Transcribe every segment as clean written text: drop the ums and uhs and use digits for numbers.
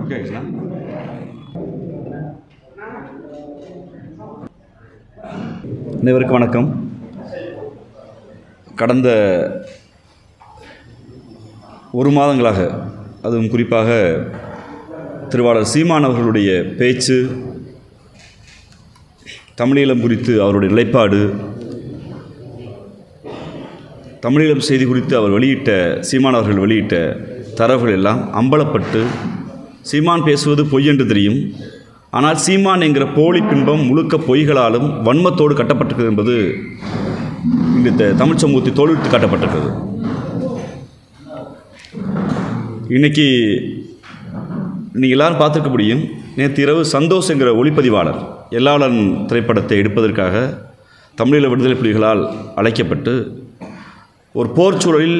Okay Krishna. அனைவருக்கும் வணக்கம். கடந்த ஒரு மாதங்களாக, அதுவும் குறிப்பாக திருவாளர் சீமான் அவர்களுடைய பேச்சு, தமிழீழம் குறித்து அவருடைய நிலைப்பாடு, தமிழீழம் செய்தி குறித்து அவர் வெளியிட்ட சீமான் அவர்கள் வெளியிட்ட தரவுகள் எல்லாம் அம்பலப்பட்டு, சீமான் பேசுவது பொய் என்று தெரியும், ஆனால் சீமான் என்கிற போலி பின்பம் முழுக்க பொய்களாலும் வன்மத்தோடு கட்டப்பட்டிருக்கிறது என்பது இந்த தமிழ் சமூகத்தை தோல்விட்டு காட்டப்பட்டிருக்கிறது. இன்றைக்கி நீங்கள் எல்லாரும் பார்த்துருக்க முடியும், நேற்று இரவு சந்தோஷ் என்கிற ஒளிப்பதிவாளர் எல்லாளன் திரைப்படத்தை எடுப்பதற்காக தமிழீழ விடுதலை புலிகளால் அழைக்கப்பட்டு ஒரு போர் சூழலில்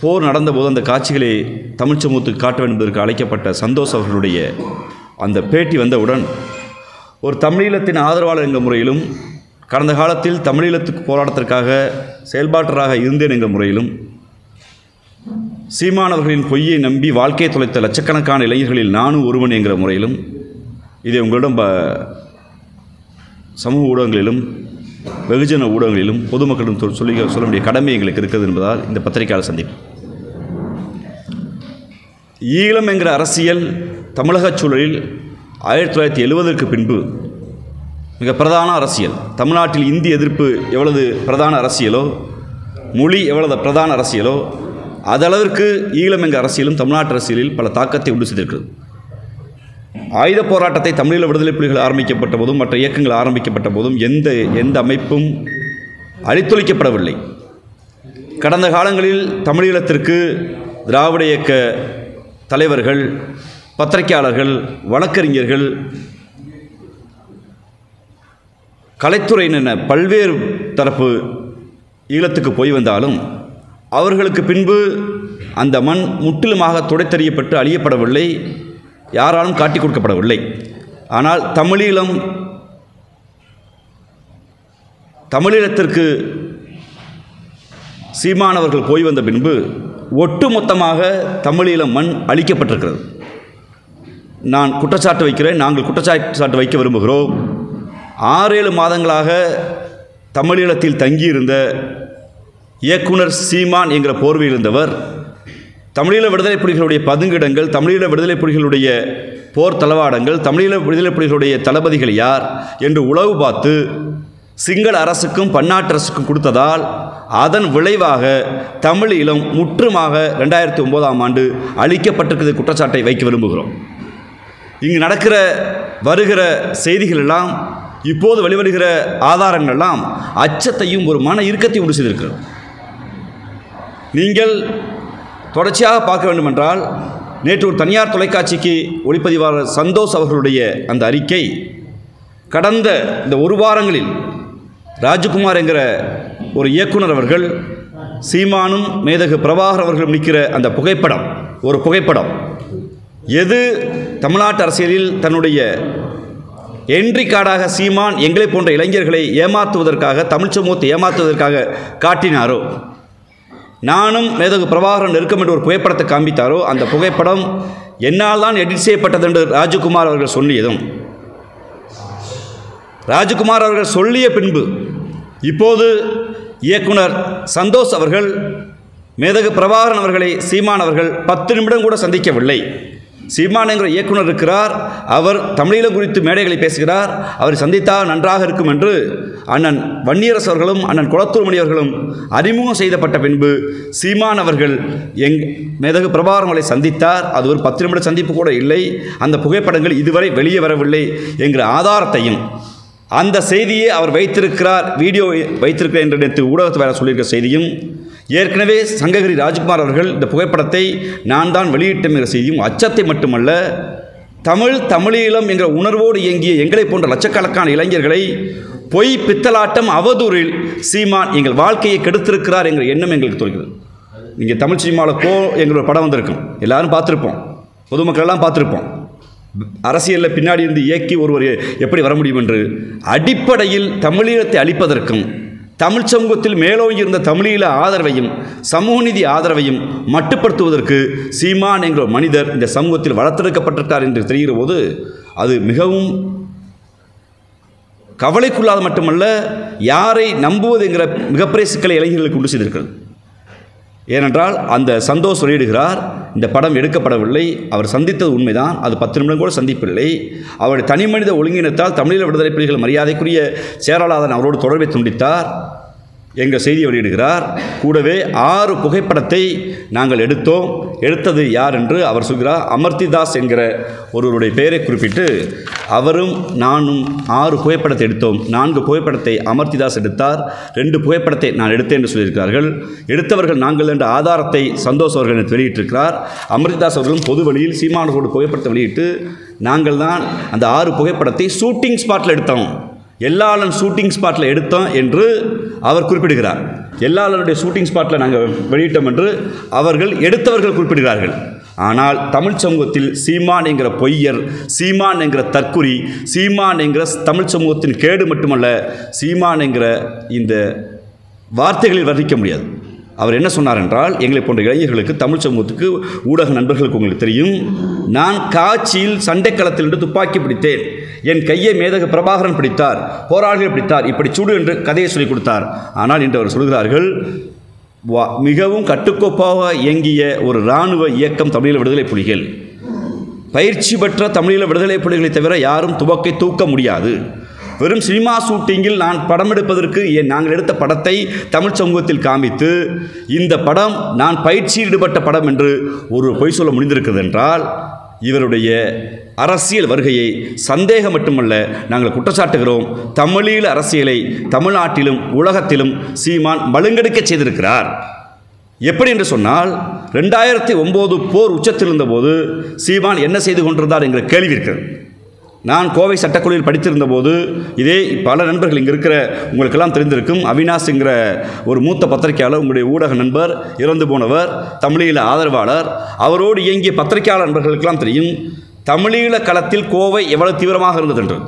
போர் நடந்தபோது அந்த காட்சிகளை தமிழ் சமூகத்துக்கு காட்ட வேண்டும் என்பதற்கு அழைக்கப்பட்ட சந்தோஷ் அவர்களுடைய அந்த பேட்டி வந்தவுடன் ஒரு தமிழீழத்தின் ஆதரவாளர் என்கிற முறையிலும், கடந்த காலத்தில் தமிழீழத்துக்கு போராட்டத்திற்காக செயல்பாட்டராக இருந்தேன் என்கிற முறையிலும், சீமானவர்களின் பொய்யை நம்பி வாழ்க்கையை தொலைத்த லட்சக்கணக்கான இளைஞர்களில் நானும் ஒருவன் என்கிற முறையிலும், இதை உங்களிடம் சமூக ஊடகங்களிலும் வெகுஜன ஊடகங்களிலும் பொதுமக்களிடம் சொல்ல வேண்டிய கடமை எங்களுக்கு இருக்கிறது என்பதால் இந்த பத்திரிகையாளர் சந்திப்பு. ஈழம் என்கிற அரசியல் தமிழக சூழலில் 1970ற்கு பின்பு மிக பிரதான அரசியல். தமிழ்நாட்டில் இந்தி எதிர்ப்பு எவ்வளவு பிரதான அரசியலோ, மொழி எவ்வளவு பிரதான அரசியலோ, அதளவிற்கு ஈழம் என்கிற அரசியலும் தமிழ்நாட்டு அரசியலில் பல தாக்கத்தை உண்டு செய்திருக்கிறது. ஆயுத போராட்டத்தை தமிழீழ விடுதலை புலிகள் ஆரம்பிக்கப்பட்ட போதும், மற்ற இயக்கங்கள் ஆரம்பிக்கப்பட்ட போதும் எந்த அமைப்பும் அழித்தொழிக்கப்படவில்லை. கடந்த காலங்களில் தமிழீழத்திற்கு திராவிட இயக்க தலைவர்கள், பத்திரிகையாளர்கள், வழக்கறிஞர்கள், கலைத்துறையினர் என பல்வேறு தரப்பு ஈழத்துக்கு போய் வந்தாலும் அவர்களுக்கு பின்பு அந்த மண் முற்றிலுமாக துடைத்தெறியப்பட்டு அழியப்படவில்லை, யாராலும் காட்டிக் கொடுக்கப்படவில்லை. ஆனால் தமிழீழத்திற்கு சீமானவர்கள் போய் வந்த பின்பு ஒட்டுமொத்தமாக தமிழீழ மண் அழிக்கப்பட்டிருக்கிறது. நான் குற்றச்சாட்டு வைக்கிறேன், நாங்கள் குற்றச்சாட்டு வைக்க விரும்புகிறோம். 6-7 மாதங்களாக தமிழீழத்தில் தங்கியிருந்த இயக்குனர் சீமான் என்கிற போர்வையில் இருந்தவர் தமிழீழ விடுதலை புலிகளுடைய பதுங்கிடங்கள், தமிழீழ விடுதலை புலிகளுடைய போர் தளவாடங்கள், தமிழீழ விடுதலை புலிகளுடைய தளபதிகள் யார் என்று உளவு பார்த்து சிங்கள அரசுக்கும் பன்னாட்டு அரசுக்கும் கொடுத்ததால் அதன் விளைவாக தமிழீழம் முற்றுமாக 2009ஆம் ஆண்டு அழிக்கப்பட்டிருக்கிற குற்றச்சாட்டை வைக்க விரும்புகிறோம். இங்கு வருகிற செய்திகள் எல்லாம், இப்போது வெளிவருகிற ஆதாரங்கள் எல்லாம் அச்சத்தையும் ஒரு மன இறுக்கத்தையும் உண்டு செய்திருக்கிறது. நீங்கள் தொடர்ச்சியாக பார்க்க வேண்டுமென்றால், நேற்று ஒரு தனியார் தொலைக்காட்சிக்கு ஒளிப்பதிவாளர் சந்தோஷ் அவர்களுடைய அந்த அறிக்கை, கடந்த இந்த ஒரு வாரங்களில் ராஜகுமார் என்கிற ஒரு இயக்குனர் அவர்கள் சீமானும் மேதகு பிரபாகர் அவர்களும் நிற்கிற அந்த புகைப்படம், ஒரு புகைப்படம் எது தமிழ்நாட்டு அரசியலில் தன்னுடைய என்ட்ரி கார்டாக சீமான் எங்களை போன்ற இளைஞர்களை ஏமாற்றுவதற்காக, தமிழ் சமூகத்தை ஏமாற்றுவதற்காக காட்டினாரோ, நானும் மேதகு பிரபாகரன் நெருக்கம் என்ற ஒரு புகைப்படத்தை காண்பித்தாரோ, அந்த புகைப்படம் என்னால் தான் எடிட் செய்யப்பட்டது என்று ராஜகுமார் அவர்கள் சொல்லியதும், ராஜகுமார் அவர்கள் சொல்லிய பின்பு இப்போது இயக்குனர் சந்தோஷ் அவர்கள் மேதகு பிரபாகரன் அவர்களை சீமான் அவர்கள் 10 நிமிடம் கூட சந்திக்கவில்லை. சீமான் என்கிற இயக்குனர் இருக்கிறார், அவர் தமிழீழம் குறித்து மேடைகளை பேசுகிறார், அவரை சந்தித்தால் நன்றாக இருக்கும் என்று அண்ணன் வன்னியரசு அவர்களும் அண்ணன் குளத்தூர்மணி அவர்களும் அறிமுகம் செய்யப்பட்ட பின்பு சீமான் அவர்கள் மேதகு பிரபாகரன் அவர்களை சந்தித்தார். அது ஒரு 10 நிமிட சந்திப்பு கூட இல்லை. அந்த புகைப்படங்கள் இதுவரை வெளியே வரவில்லை என்கிற ஆதாரத்தையும், அந்த செய்தியை அவர் வைத்திருக்கிறார், வீடியோ வைத்திருக்கிறார் என்று நேற்று ஊடகத்தில் வேறு சொல்லியிருக்கிற செய்தியும், ஏற்கனவே சங்ககிரி ராஜ்குமார் அவர்கள் இந்த புகைப்படத்தை நான் தான் வெளியிட்டேன் என்கிற செய்தியும் அச்சத்தை மட்டுமல்ல, தமிழீழம் என்கிற உணர்வோடு இயங்கிய எங்களை போன்ற லட்சக்கணக்கான இளைஞர்களை பொய் பித்தலாட்டம் அவதூறில் சீமான் எங்கள் வாழ்க்கையை கெடுத்திருக்கிறார் என்கிற எண்ணம் எங்களுக்கு தோன்றுகிறது. நீங்கள் தமிழ் சினிமாவில் என்கிற ஒரு படம் வந்திருக்கும், எல்லாரும் பார்த்துருப்போம், பொதுமக்கள் எல்லாம் பார்த்துருப்போம். அரசியலில் பின்னாடி இருந்து இயக்கி ஒருவர் எப்படி வர முடியும் என்று, அடிப்படையில் தமிழீழத்தை அழிப்பதற்கும் தமிழ் சமூகத்தில் மேலோங்கி இருந்த தமிழீழ ஆதரவையும் சமூக நீதி ஆதரவையும் மட்டுப்படுத்துவதற்கு சீமான் என்கிற மனிதர் இந்த சமூகத்தில் வளர்த்தெடுக்கப்பட்டிருக்கார் என்று தெரிகிற போது அது மிகவும் கவலைக்குள்ளாத மட்டுமல்ல, யாரை நம்புவது என்கிற மிகப்பெரிய சிக்கலை இளைஞர்களுக்கு கொண்டு செய்திருக்கிறது. ஏனென்றால் அந்த சந்தோஷ் வெளியிடுகிறார், இந்த படம் எடுக்கப்படவில்லை, அவர் சந்தித்தது உண்மைதான், அது 10 நிமிடம் கூட சந்திப்பில்லை. அவருடைய தனி மனித ஒழுங்கினத்தால் தமிழீழ விடுதலை புலிகள் மரியாதைக்குரிய சேரலாதன் அவரோடு தொடர்பை துண்டித்தார் எங்கள் செய்தி வெளியிடுகிறார். கூடவே 6 புகைப்படத்தை நாங்கள் எடுத்தது யார் என்று அவர் சொல்கிறார். அமர்த்திதாஸ் என்கிற ஒருவருடைய பெயரை குறிப்பிட்டு அவரும் நானும் 6 புகைப்படத்தை எடுத்தோம். 4 புகைப்படத்தை அமர்த்திதாஸ் எடுத்தார், 2 புகைப்படத்தை நான் எடுத்தேன் என்று சொல்லியிருக்கிறார்கள். எடுத்தவர்கள் நாங்கள் என்ற ஆதாரத்தை சந்தோஷ் அவர்கள் வெளியிட்டிருக்கிறார். அமர்த்திதாஸ் அவர்களும் பொது வழியில் சீமானோடு புகைப்படத்தை வெளியிட்டு நாங்கள் தான் அந்த 6 புகைப்படத்தை ஷூட்டிங் ஸ்பாட்டில் எடுத்தோம், எல்லாளன் ஷூட்டிங் ஸ்பாட்டில் எடுத்தோம் என்று அவர் குறிப்பிடுகிறார். எல்லாளனுடைய ஷூட்டிங் ஸ்பாட்டில் நாங்கள் வெளியிட்டோம் என்று அவர்கள் எடுத்தவர்கள் குறிப்பிடுகிறார்கள். ஆனால் தமிழ் சமூகத்தில் சீமான் என்கிற பொய்யர், சீமான் என்கிற தற்குறி, சீமான் என்கிற தமிழ் சமூகத்தின் கேடு மட்டுமல்ல, சீமான் என்கிற இந்த வார்த்தைகளில் வர்ணிக்க முடியாது. அவர் என்ன சொன்னார் என்றால், எங்களை போன்ற இளைஞர்களுக்கு, தமிழ் சமூகத்துக்கு, ஊடக நண்பர்களுக்கு உங்களுக்கு தெரியும், நான் காட்சியில் சண்டைக்களத்தில் இருந்து துப்பாக்கி பிடித்தேன், என் கையை மேதகு பிரபாகரன் பிடித்தார், போராளிகள் பிடித்தார், இப்படி சுடு என்று கதையை சொல்லிக் கொடுத்தார். ஆனால் இன்று அவர் சொல்கிறார்கள், மிகவும் கட்டுக்கோப்பாக இயங்கிய ஒரு இராணுவ இயக்கம் தமிழீழ விடுதலை புலிகள், பயிற்சி பெற்ற தமிழீழ விடுதலை புலிகளை தவிர யாரும் துவக்கை தூக்க முடியாது. வெறும் சினிமா ஷூட்டிங்கில் நான் படம் எடுப்பதற்கு நாங்கள் எடுத்த படத்தை தமிழ் சமூகத்தில் காமித்து இந்த படம் நான் பயிற்சியில் ஈடுபட்ட படம் என்று ஒரு பொய் சொல்ல முடிந்திருக்கிறது என்றால், இவருடைய அரசியல் வருகையை சந்தேகம் மட்டுமல்ல நாங்கள் குற்றச்சாட்டுகிறோம். தமிழீழ அரசியலை தமிழ்நாட்டிலும் உலகத்திலும் சீமான் மழுங்கெடுக்க செய்திருக்கிறார். எப்படி என்று சொன்னால், 2009 போர் உச்சத்தில் இருந்தபோது சீமான் என்ன செய்து கொண்டிருந்தார் என்கிற கேள்வி இருக்கிறது. நான் கோவை சட்டக்கல்லூரியில் படித்திருந்த போது இதே பல நண்பர்கள் இங்கே இருக்கிற உங்களுக்கெல்லாம் தெரிந்திருக்கும், அவினாஷ் என்கிற ஒரு மூத்த பத்திரிகையாளர், உங்களுடைய ஊடக நண்பர், இறந்து போனவர், தமிழீழ ஆதரவாளர், அவரோடு இயங்கிய பத்திரிகையாளர் நண்பர்களுக்கெல்லாம் தெரியும் தமிழீழ களத்தில் கோவை எவ்வளவு தீவிரமாக இருந்தது என்று.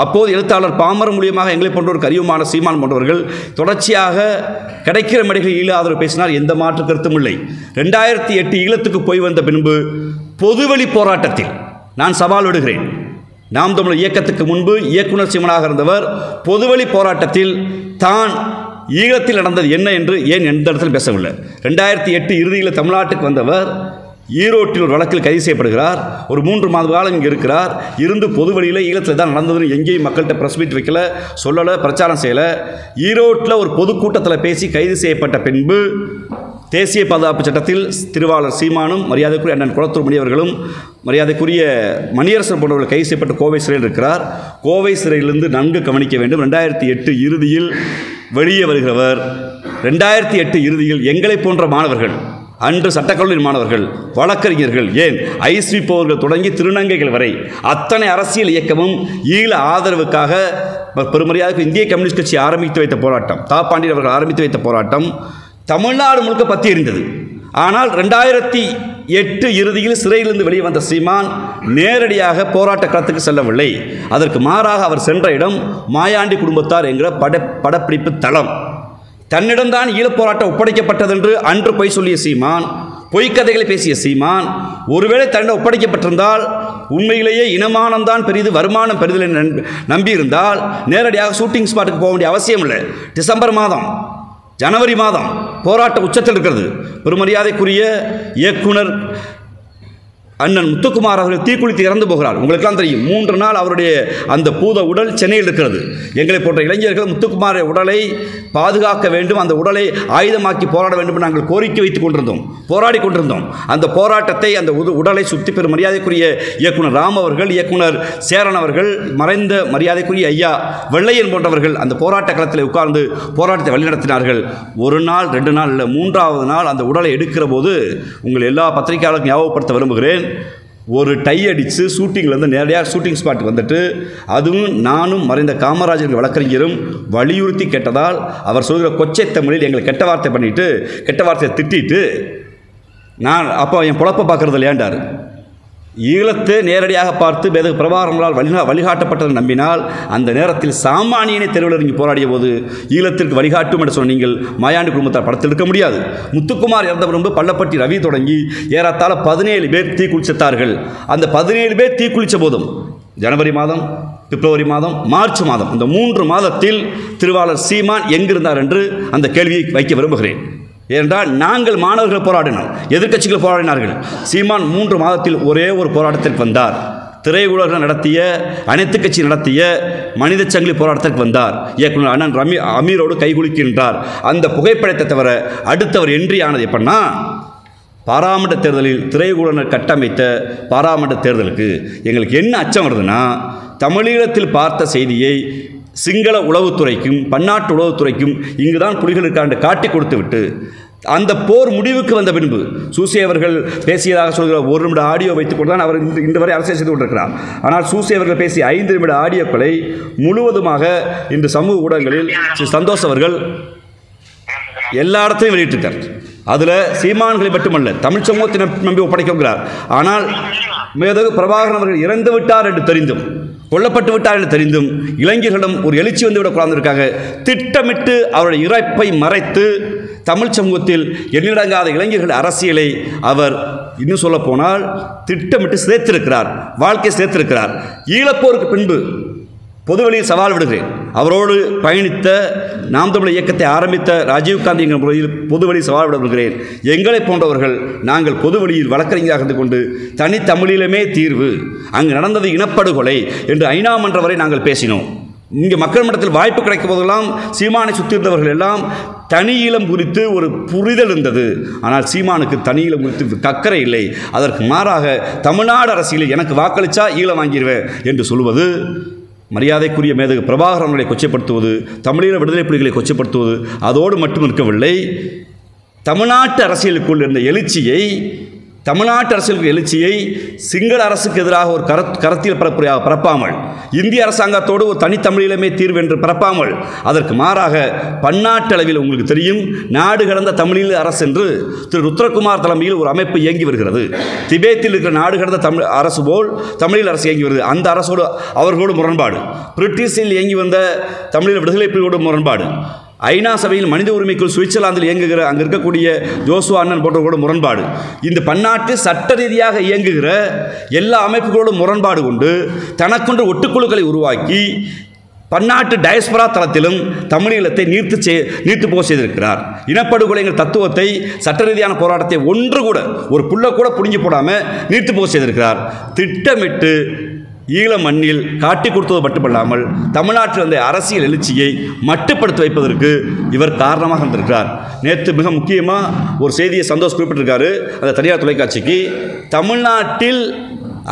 அப்போது எழுத்தாளர் பாமர் மூலியமாக எங்களை போன்ற ஒரு கரியுமான சீமான் போன்றவர்கள் தொடர்ச்சியாக கிடைக்கிற மேடைகளில் ஈழ ஆதரவு பேசினார், எந்த மாற்று கருத்தும் இல்லை. 2008 ஈழத்துக்கு போய் வந்த பின்பு பொதுவெளி போராட்டத்தில் நான் சவால் விடுகிறேன். நாம் தமிழர் இயக்கத்துக்கு முன்பு இயக்குனர் சீமானாக இருந்தவர் பொதுவெளி போராட்டத்தில் தான் ஈழத்தில் நடந்தது என்ன என்று ஏன் எந்த இடத்துல பேசவில்லை. 2008 இறுதியில் தமிழ்நாட்டுக்கு வந்தவர் ஈரோட்டில் ஒரு வழக்கில் கைது செய்யப்படுகிறார். ஒரு 3 மாத காலம் இங்கே இருக்கிறார். இருந்து பொது வழியில் ஈழத்தில் தான் நடந்ததுன்னு எங்கேயும் மக்கள்கிட்ட ப்ரெஸ் மீட் வைக்கல, சொல்லலை, பிரச்சாரம் செய்யலை. ஈரோட்டில் ஒரு பொதுக்கூட்டத்தில் பேசி கைது செய்யப்பட்ட பின்பு தேசிய பாதுகாப்பு சட்டத்தில் திருவாளர் சீமானும் மரியாதைக்குரிய அண்ணன் குளத்தூர் மணி அவர்களும் மரியாதைக்குரிய மணியரசன் போன்றவர்கள் கைது செய்யப்பட்ட கோவை சிறையில் இருக்கிறார். கோவை சிறையிலிருந்து நன்கு கவனிக்க வேண்டும். 2008 இறுதியில் வெளியே வருகிறவர். 2008 இறுதியில் எங்களை போன்ற மாணவர்கள், அன்று சட்டக்கல்லூரி மாணவர்கள், வழக்கறிஞர்கள், ஏன் ஐஸ்விப்பவர்கள் தொடங்கி திருநங்கைகள் வரை அத்தனை அரசியல் இயக்கமும் ஈழ ஆதரவுக்காக பெருமரியாதைக்கு இந்திய கம்யூனிஸ்ட் கட்சி ஆரம்பித்து வைத்த போராட்டம், தாப்பாண்டியன் அவர்கள் ஆரம்பித்து வைத்த போராட்டம் தமிழ்நாடு முழுக்க பற்றி எறிந்தது. ஆனால் 2008 இறுதியில் சிறையிலிருந்து வெளியே வந்த சீமான் நேரடியாக போராட்ட களத்துக்கு செல்லவில்லை. அதற்கு மாறாக அவர் சென்ற இடம் மாயாண்டி குடும்பத்தார் என்கிற படப்பிடிப்பு தளம். தன்னிடம்தான் ஈழப்போராட்டம் ஒப்படைக்கப்பட்டது என்று அன்று பொய் சொல்லிய சீமான், பொய்க்கதைகளை பேசிய சீமான், ஒருவேளை தன்னிடம் ஒப்படைக்கப்பட்டிருந்தால் உண்மையிலேயே இனமானம்தான் பெரிது, வருமானம் பெரிதில் நம்பியிருந்தால் நேரடியாக ஷூட்டிங் ஸ்பாட்டுக்கு போக வேண்டிய அவசியம் இல்லை. டிசம்பர் மாதம், ஜனவரி மாதம் போராட்ட உச்சத்தில் இருக்கிறது. பெருமரியாதைக்குரிய இயக்குனர் அண்ணன் முத்துக்குமார் அவர்கள் தீக்குளித்து இறந்து போகிறார். உங்களுக்கெல்லாம் தெரியும். 3 நாள் அவருடைய அந்த பூத உடல் சென்னையில் இருக்கிறது. எங்களை போன்ற இளைஞர்கள் முத்துக்குமார உடலை பாதுகாக்க வேண்டும், அந்த உடலை ஆயுதமாக்கி போராட வேண்டும் என்று நாங்கள் கோரிக்கை வைத்துக் கொண்டிருந்தோம், போராடி கொண்டிருந்தோம். அந்த போராட்டத்தை, அந்த உடலை சுற்றி பெறும் மரியாதைக்குரிய இயக்குனர் ராம் அவர்கள், இயக்குனர் சேரன் அவர்கள், மறைந்த மரியாதைக்குரிய ஐயா வெள்ளையன் போன்றவர்கள் அந்த போராட்ட களத்தில் உட்கார்ந்து போராட்டத்தை வழிநடத்தினார்கள். 1 நாள் 2 நாள் இல்லை, 3ஆவது நாள் அந்த உடலை எடுக்கிற போது உங்கள் எல்லா பத்திரிகையாளர்களுக்கும் ஞாபகப்படுத்த விரும்புகிறேன். ஒரு டை அடித்து ஷூட்டிங்லேருந்து நேரடியாக ஷூட்டிங் ஸ்பாட்டுக்கு வந்துட்டு, அதுவும் நானும் மறைந்த காமராஜர் வழக்கறிஞரும் வலியுறுத்தி கேட்டதால் அவர் சொல்கிற கொச்சை தமிழில் எங்களை கெட்ட வார்த்தை பண்ணிவிட்டு, கெட்ட வார்த்தையை திட்டிட்டு, நான் அப்போ என் பொழப்பை பார்க்குறது இல்லையாண்டார். ஈழத்தை நேரடியாக பார்த்து மேதகு பிரபாகரனால் வழிகாட்டப்பட்டதை நம்பினால் அந்த நேரத்தில் சாமானியனை தெருவில் இறங்கி போராடிய போது ஈழத்திற்கு வழிகாட்டும் என்று சொன்ன நீங்கள் மாயாண்டி குடும்பத்தார் படத்தில் எடுக்க முடியாது. முத்துக்குமார் இறந்த பிறகு பள்ளப்பட்டி ரவி தொடங்கி ஏறத்தாழ 17 பேர் தீக்குளித்தார்கள். அந்த 17 பேர் தீக்குளித்த போதும் ஜனவரி மாதம், பிப்ரவரி மாதம், மார்ச் மாதம், இந்த 3 மாதத்தில் திருவாளர் சீமான் எங்கிருந்தார் என்று அந்த கேள்வியை வைக்க விரும்புகிறேன். ஏனென்றால் நாங்கள் மாணவர்கள் போராடினோம், எதிர்க்கட்சிகள் போராடினார்கள். சீமான் 3 மாதத்தில் ஒரே ஒரு போராட்டத்திற்கு வந்தார். திரையுலகம் நடத்திய, அனைத்து கட்சி நடத்திய மனித சங்கிலி போராட்டத்திற்கு வந்தார். இயக்குனர் அண்ணன் அமீரோடு கைகுலுக்கின்றார். அந்த புகைப்படத்தை தவிர அடுத்தவர் என்ட்ரி ஆனது எப்படின்னா, பாராளுமன்ற தேர்தலில் திரையுலகினர் கட்டமைத்த பாராளுமன்ற தேர்தலுக்கு எங்களுக்கு என்ன அச்சம் வருதுன்னா, தமிழீழத்தில் பார்த்த செய்தியை சிங்கள உளவுத்துறைக்கும் பன்னாட்டு உளவுத்துறைக்கும் இங்குதான் புலிகள் இருக்காண்டு காட்டி கொடுத்து விட்டு அந்த போர் முடிவுக்கு வந்த பின்பு சூசே அவர்கள் பேசியதாக சொல்கிற 1 நிமிட ஆடியோ வைத்துக் கொண்டு தான் அவர் இன்று வரை அரசியல் செய்து கொண்டிருக்கிறார். ஆனால் சூசே அவர்கள் பேசிய 5 நிமிட ஆடியோக்களை முழுவதுமாக இன்று சமூக ஊடகங்களில் சந்தோஷ் அவர்கள் எல்லா இடத்தையும் வெளியிட்டிருக்கார். அதில் சீமான்களை மட்டுமல்ல தமிழ் சமூகத்தினை நம்பி ஒப்படைக்கிறார். ஆனால் மேதகு பிரபாகரன் அவர்கள் இறந்து விட்டார் என்று தெரிந்தும், கொல்லப்பட்டு விட்டார் என்று தெரிந்தும் இளைஞர்களிடம் ஒரு எழுச்சி வந்துவிடக்கூடாதுக்காக திட்டமிட்டு அவருடைய இறப்பை மறைத்து தமிழ் சமூகத்தில் எண்ணிலடங்காத இளைஞர்கள் அரசியலை அவர் இன்னும் சொல்ல போனால் திட்டமிட்டு சேர்த்திருக்கிறார், வாழ்க்கை சேர்த்திருக்கிறார். ஈழப்போருக்கு பின்பு பொதுவெளியில் சவால் விடுகிறேன். அவரோடு பயணித்த நாம் தமிழர் இயக்கத்தை ஆரம்பித்த ராஜீவ்காந்தி என்கிற முறையில் பொதுவெளியில் சவால் விடுகிறேன். எங்களை போன்றவர்கள் நாங்கள் பொதுவெளியில் வழக்கறிஞராக இருந்து கொண்டு தனித்தமிழிலுமே தீர்வு, அங்கு நடந்தது இனப்படுகொலை என்று ஐநா மன்ற வரை நாங்கள் பேசினோம். இங்கே மக்கள் மன்றத்தில் வாய்ப்பு கிடைக்கும் போதெல்லாம் சீமானை சுற்றியிருந்தவர்கள் எல்லாம் தனி ஈழம் குறித்து ஒரு புரிதல் இருந்தது. ஆனால் சீமானுக்கு தனி ஈழம் குறித்து அக்கறை இல்லை. அதற்கு மாறாக தமிழ்நாடு அரசியலில் எனக்கு வாக்களித்தா ஈழம் வாங்கிடுவேன் என்று சொல்வது மரியாதைக்குரிய மேதகு பிரபாகரனை கொச்சைப்படுத்துவது, தமிழீழ விடுதலை புலிகளை கொச்சைப்படுத்துவது அதோடு மட்டும் இருக்கவில்லை. தமிழ்நாட்டு அரசியலுக்குள் இருந்த எழுச்சியை, தமிழ்நாட்டு அரசியலுக்கு எழுச்சியை சிங்கள அரசுக்கு எதிராக ஒரு கருத்தியல் பரப்பாமல், இந்திய அரசாங்கத்தோடு ஒரு தனித்தமிழீழமே தீர்வு என்று பரப்பாமல், அதற்கு மாறாக பன்னாட்டு அளவில் உங்களுக்கு தெரியும் நாடு கடந்த தமிழீழ அரசு என்று திரு ருத்ரகுமார் தலைமையில் ஒரு அமைப்பு இயங்கி வருகிறது. திபேத்தில் இருக்கிற நாடு கடந்த தமிழ் அரசு போல் தமிழீழ அரசு இயங்கி வருகிறது. அந்த அரசோடு அவர்களோடு முரண்பாடு, பிரிட்டிஷில் இயங்கி வந்த தமிழீழ விடுதலை புலிகளோடு முரண்பாடு, ஐநா சபையில் மனித உரிமைக்குள் சுவிட்சர்லாந்தில் இயங்குகிற அங்கே இருக்கக்கூடிய ஜோசுவா அண்ணன் போன்றவர்களோட முரண்பாடு, இந்த பன்னாட்டு சட்ட ரீதியாக இயங்குகிற எல்லா அமைப்புகளோடும் முரண்பாடு கொண்டு தனக்கொன்று ஒட்டுக்குழுக்களை உருவாக்கி பன்னாட்டு டயஸ்பரா தளத்திலும் தமிழீழத்தை நீர்த்து போக செய்திருக்கிறார். இனப்படுகொலைங்கிற தத்துவத்தை, சட்ட ரீதியான போராட்டத்தை ஒன்று கூட ஒரு புள்ள கூட புடுங்கி போடாமல் நீர்த்து போக செய்திருக்கிறார். திட்டமிட்டு ஈழ மண்ணில் காட்டி கொடுத்தது மட்டுமல்லாமல் தமிழ்நாட்டில் வந்த அரசியல் எழுச்சியை மட்டுப்படுத்தி வைப்பதற்கு இவர் காரணமாக இருந்திருக்கிறார். நேற்று மிக முக்கியமாக ஒரு செய்தியை சந்தோஷ் குறிப்பிட்டிருக்காரு அந்த தனியார் தொலைக்காட்சிக்கு. தமிழ்நாட்டில்